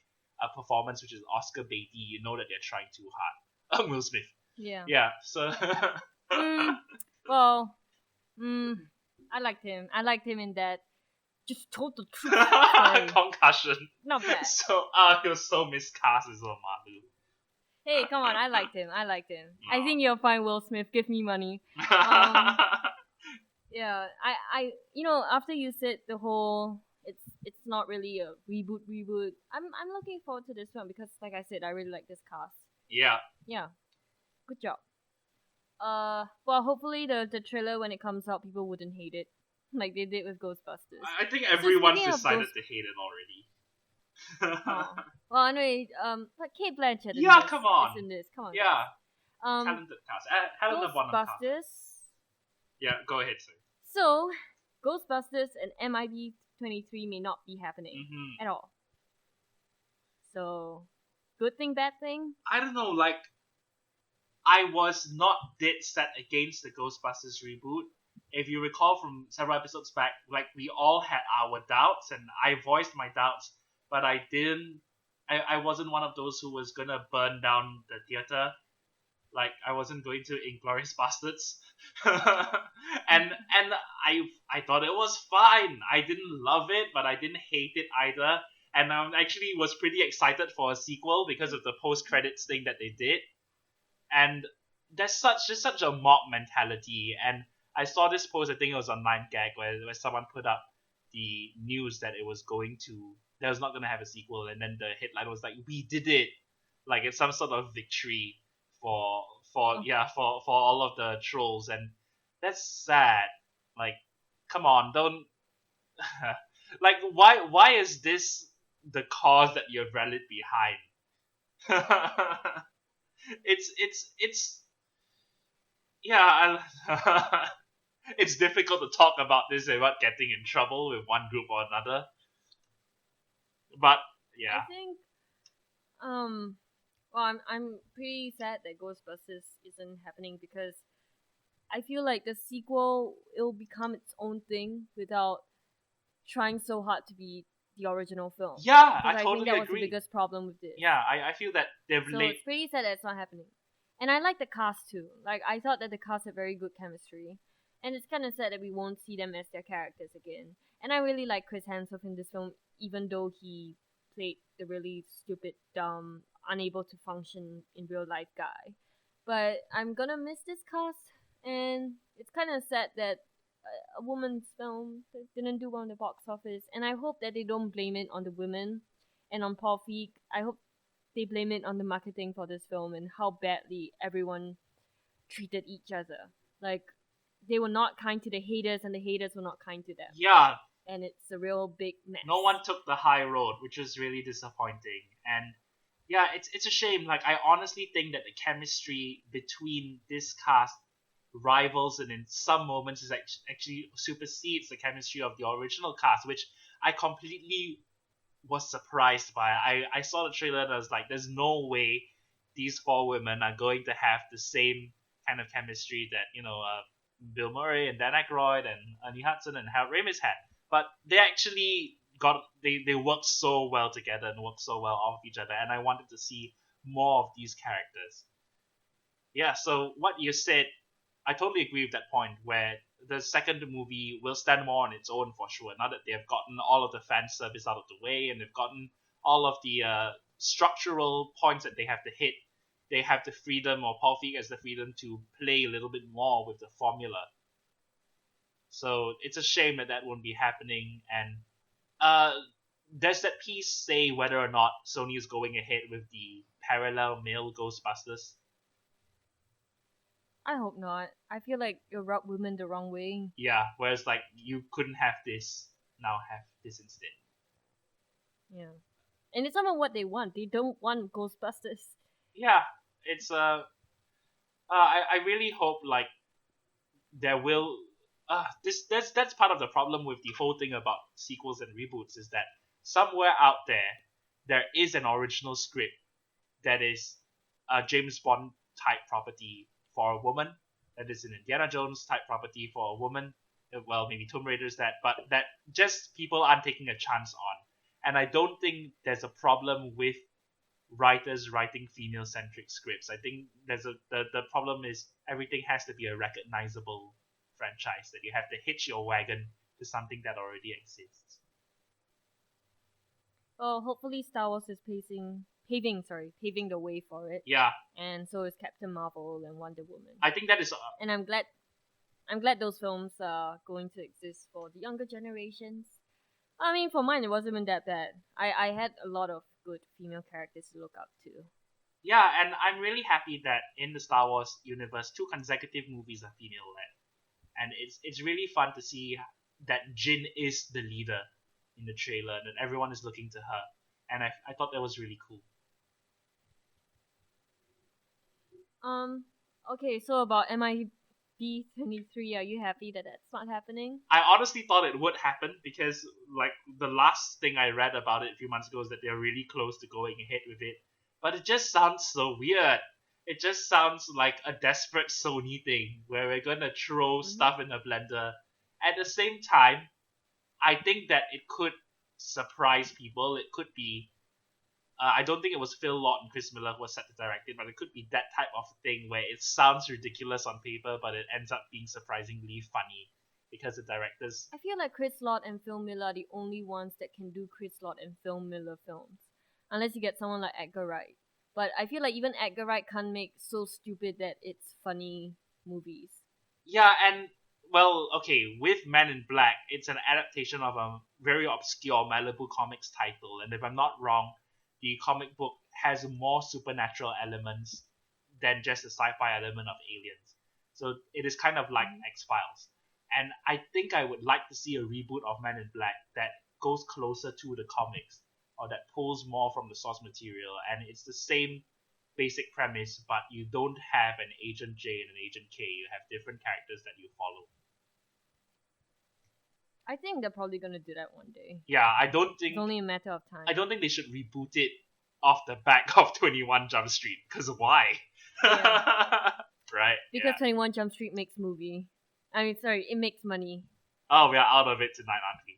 a performance which is Oscar baity, you know that they're trying too hard. Will Smith. Yeah. Yeah. So. Well, I liked him. I liked him in that. Just told the truth. Concussion. Not bad. So, he was so miscast as well, Malu. Hey, come on! I liked him. I think you're fine, Will Smith. Give me money. Yeah, I after you said the whole it's not really a reboot. I'm looking forward to this one because, like I said, I really like this cast. Yeah. Yeah, good job. Well, hopefully the trailer when it comes out, people wouldn't hate it like they did with Ghostbusters. I think everyone's speaking of decided to hate it already. Oh. Well, anyway, but Kate Blanchett. Yeah, come on. Is in this. Come on. Yeah. Guys. Talented cast. Helena Bonham Carter. Ghostbusters. Yeah, go ahead, sir. So, Ghostbusters and MIB 23 may not be happening at all. So, good thing, bad thing? I don't know, like, I was not dead set against the Ghostbusters reboot. If you recall from several episodes back, like, we all had our doubts, and I voiced my doubts, but I wasn't one of those who was gonna burn down the theater. Like, I wasn't going to Inglourious Bastards. and I thought it was fine. I didn't love it, but I didn't hate it either. And I actually was pretty excited for a sequel because of the post-credits thing that they did. And there's such a mob mentality. And I saw this post, I think it was on 9gag, where someone put up the news that it was not going to have a sequel. And then the headline was like, we did it. Like, it's some sort of victory for all of the trolls, and that's sad. Like, come on, don't like why is this the cause that you've rallied behind? It's yeah. It's difficult to talk about this without getting in trouble with one group or another. But I yeah, think um well I'm pretty sad that Ghostbusters isn't happening because I feel like the sequel it'll become its own thing without trying so hard to be the original film. yeah, I Because I think totally that was the agree. biggest problem with this. Yeah, I feel that they've So laid. it's pretty sad that it's not happening. And I like the cast too. Like I thought that the cast had very good chemistry. And it's kinda sad that we won't see them as their characters again. And I really like Chris Hemsworth in this film, even though he played the really stupid, dumb, unable to function in real life guy. But I'm gonna miss this cast, and it's kind of sad that a woman's film didn't do well in the box office. And I hope that they don't blame it on the women and on Paul Feig. I hope they blame it on the marketing for this film and how badly everyone treated each other. Like they were not kind to the haters, and the haters were not kind to them. Yeah, And it's a real big mess. no one took the high road, which was really disappointing. And yeah, it's a shame. Like I honestly think that the chemistry between this cast rivals and in some moments is actually supersedes the chemistry of the original cast, which I completely was surprised by. I saw the trailer and I was like, there's no way these four women are going to have the same kind of chemistry that, Bill Murray and Dan Aykroyd and Ernie Hudson and Harold Ramis had. But they actually they worked so well together and worked so well off each other, and I wanted to see more of these characters. Yeah, so what you said, I totally agree with that point where the second movie will stand more on its own for sure. Now that they have gotten all of the fan service out of the way and they've gotten all of the structural points that they have to hit, they have the freedom, or Paul Feig has the freedom to play a little bit more with the formula. So it's a shame that that won't be happening. And uh, does that piece say whether or not Sony is going ahead with the parallel male Ghostbusters? I hope not. I feel like you rub women the wrong way. Yeah, whereas like you couldn't have this, now have this instead. Yeah. And it's not even what they want. They don't want Ghostbusters. Yeah, it's I really hope like there will this that's part of the problem with the whole thing about sequels and reboots is that somewhere out there is an original script that is a James Bond type property for a woman, that is an Indiana Jones type property for a woman. Well, maybe Tomb Raider's that, but that just people aren't taking a chance on. And I don't think there's a problem with writers writing female centric scripts. I think the problem is everything has to be a recognizable franchise, that you have to hitch your wagon to something that already exists. Well, hopefully Star Wars is paving the way for it. Yeah, And so is Captain Marvel and Wonder Woman. I think that is And I'm glad those films are going to exist for the younger generations. I mean, for mine, it wasn't even that bad. I had a lot of good female characters to look up to. yeah, and I'm really happy that in the Star Wars universe, two consecutive movies are female led, and it's really fun to see that Jin is the leader in the trailer, and that everyone is looking to her, and I thought that was really cool. Okay, so about MIB 23, are you happy that that's not happening? I honestly thought it would happen because, like, the last thing I read about it a few months ago is that they're really close to going ahead with it. But it just sounds so weird. It just sounds like a desperate Sony thing where we're gonna throw stuff in a blender. At the same time, I think that it could surprise people. It could be. I don't think it was Phil Lord and Chris Miller who was set to direct it, but it could be that type of thing where it sounds ridiculous on paper, but it ends up being surprisingly funny because the directors. I feel like Chris Lord and Phil Miller are the only ones that can do Chris Lord and Phil Miller films. Unless you get someone like Edgar Wright. But I feel like even Edgar Wright can't make so stupid that it's funny movies. Yeah, and well, okay, with Men in Black, it's an adaptation of a very obscure Malibu Comics title, and if I'm not wrong, the comic book has more supernatural elements than just the sci-fi element of aliens. So it is kind of like X-Files. And I think I would like to see a reboot of Men in Black that goes closer to the comics, or that pulls more from the source material, and it's the same basic premise, but you don't have an Agent J and an Agent K. You have different characters that you follow. I think they're probably gonna do that one day. Yeah, I don't think It's only a matter of time. I don't think they should reboot it off the back of 21 Jump Street, because why? Yeah. Right? Because 21 Jump Street makes movie. I mean, sorry, it makes money. Oh, we are out of it tonight, aren't we?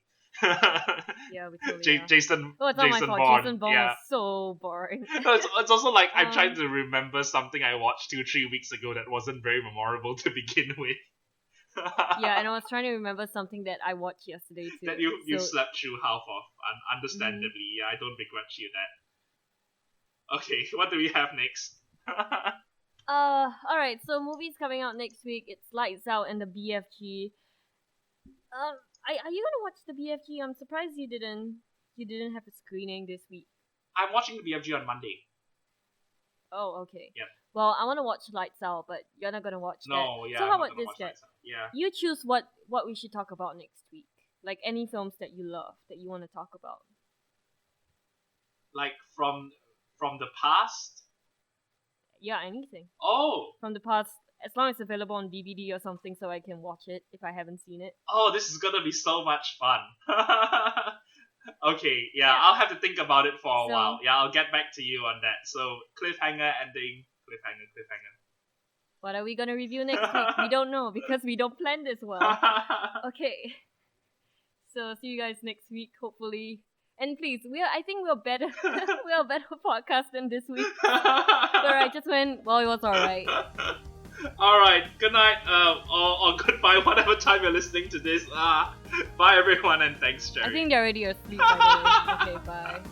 Yeah, we totally are. Jason. Oh, it's not my Jason fault. Bourne. Jason Bourne Yeah. was so boring. No, it's also like I'm trying to remember something I watched 2-3 weeks ago that wasn't very memorable to begin with. Yeah, and I was trying to remember something that I watched yesterday too. That you So- slept through half of, understandably. Yeah, I don't begrudge you that. Okay, what do we have next? Alright, so movies coming out next week. It's Lights Out and the BFG. Are you gonna watch the BFG? I'm surprised you didn't have a screening this week. I'm watching the BFG on Monday. Oh, okay. Yep. Well, I want to watch Lights Out, but you're not gonna watch that. No, yeah. So I'm how not about gonna this, watch Jedd? Lights Out. Yeah. You choose what we should talk about next week. Like any films that you love that you want to talk about. Like from the past. Yeah, anything Oh, from the past, as long as it's available on DVD or something, so I can watch it if I haven't seen it. this is gonna be so much fun. Okay, yeah, Yeah. I'll have to think about it for a So- while. Yeah, I'll get back to you on that. So cliffhanger ending, cliffhanger. What are we gonna review next week? We don't know because we don't plan this well. Okay. So see you guys next week, hopefully. And please, I think we're better. We're a better podcast than this week. Where I just went, well, it was alright. Alright, good night, or goodbye, whatever time you're listening to this. Bye everyone, and thanks, Jerry. I think they're already asleep by the way. Okay, bye.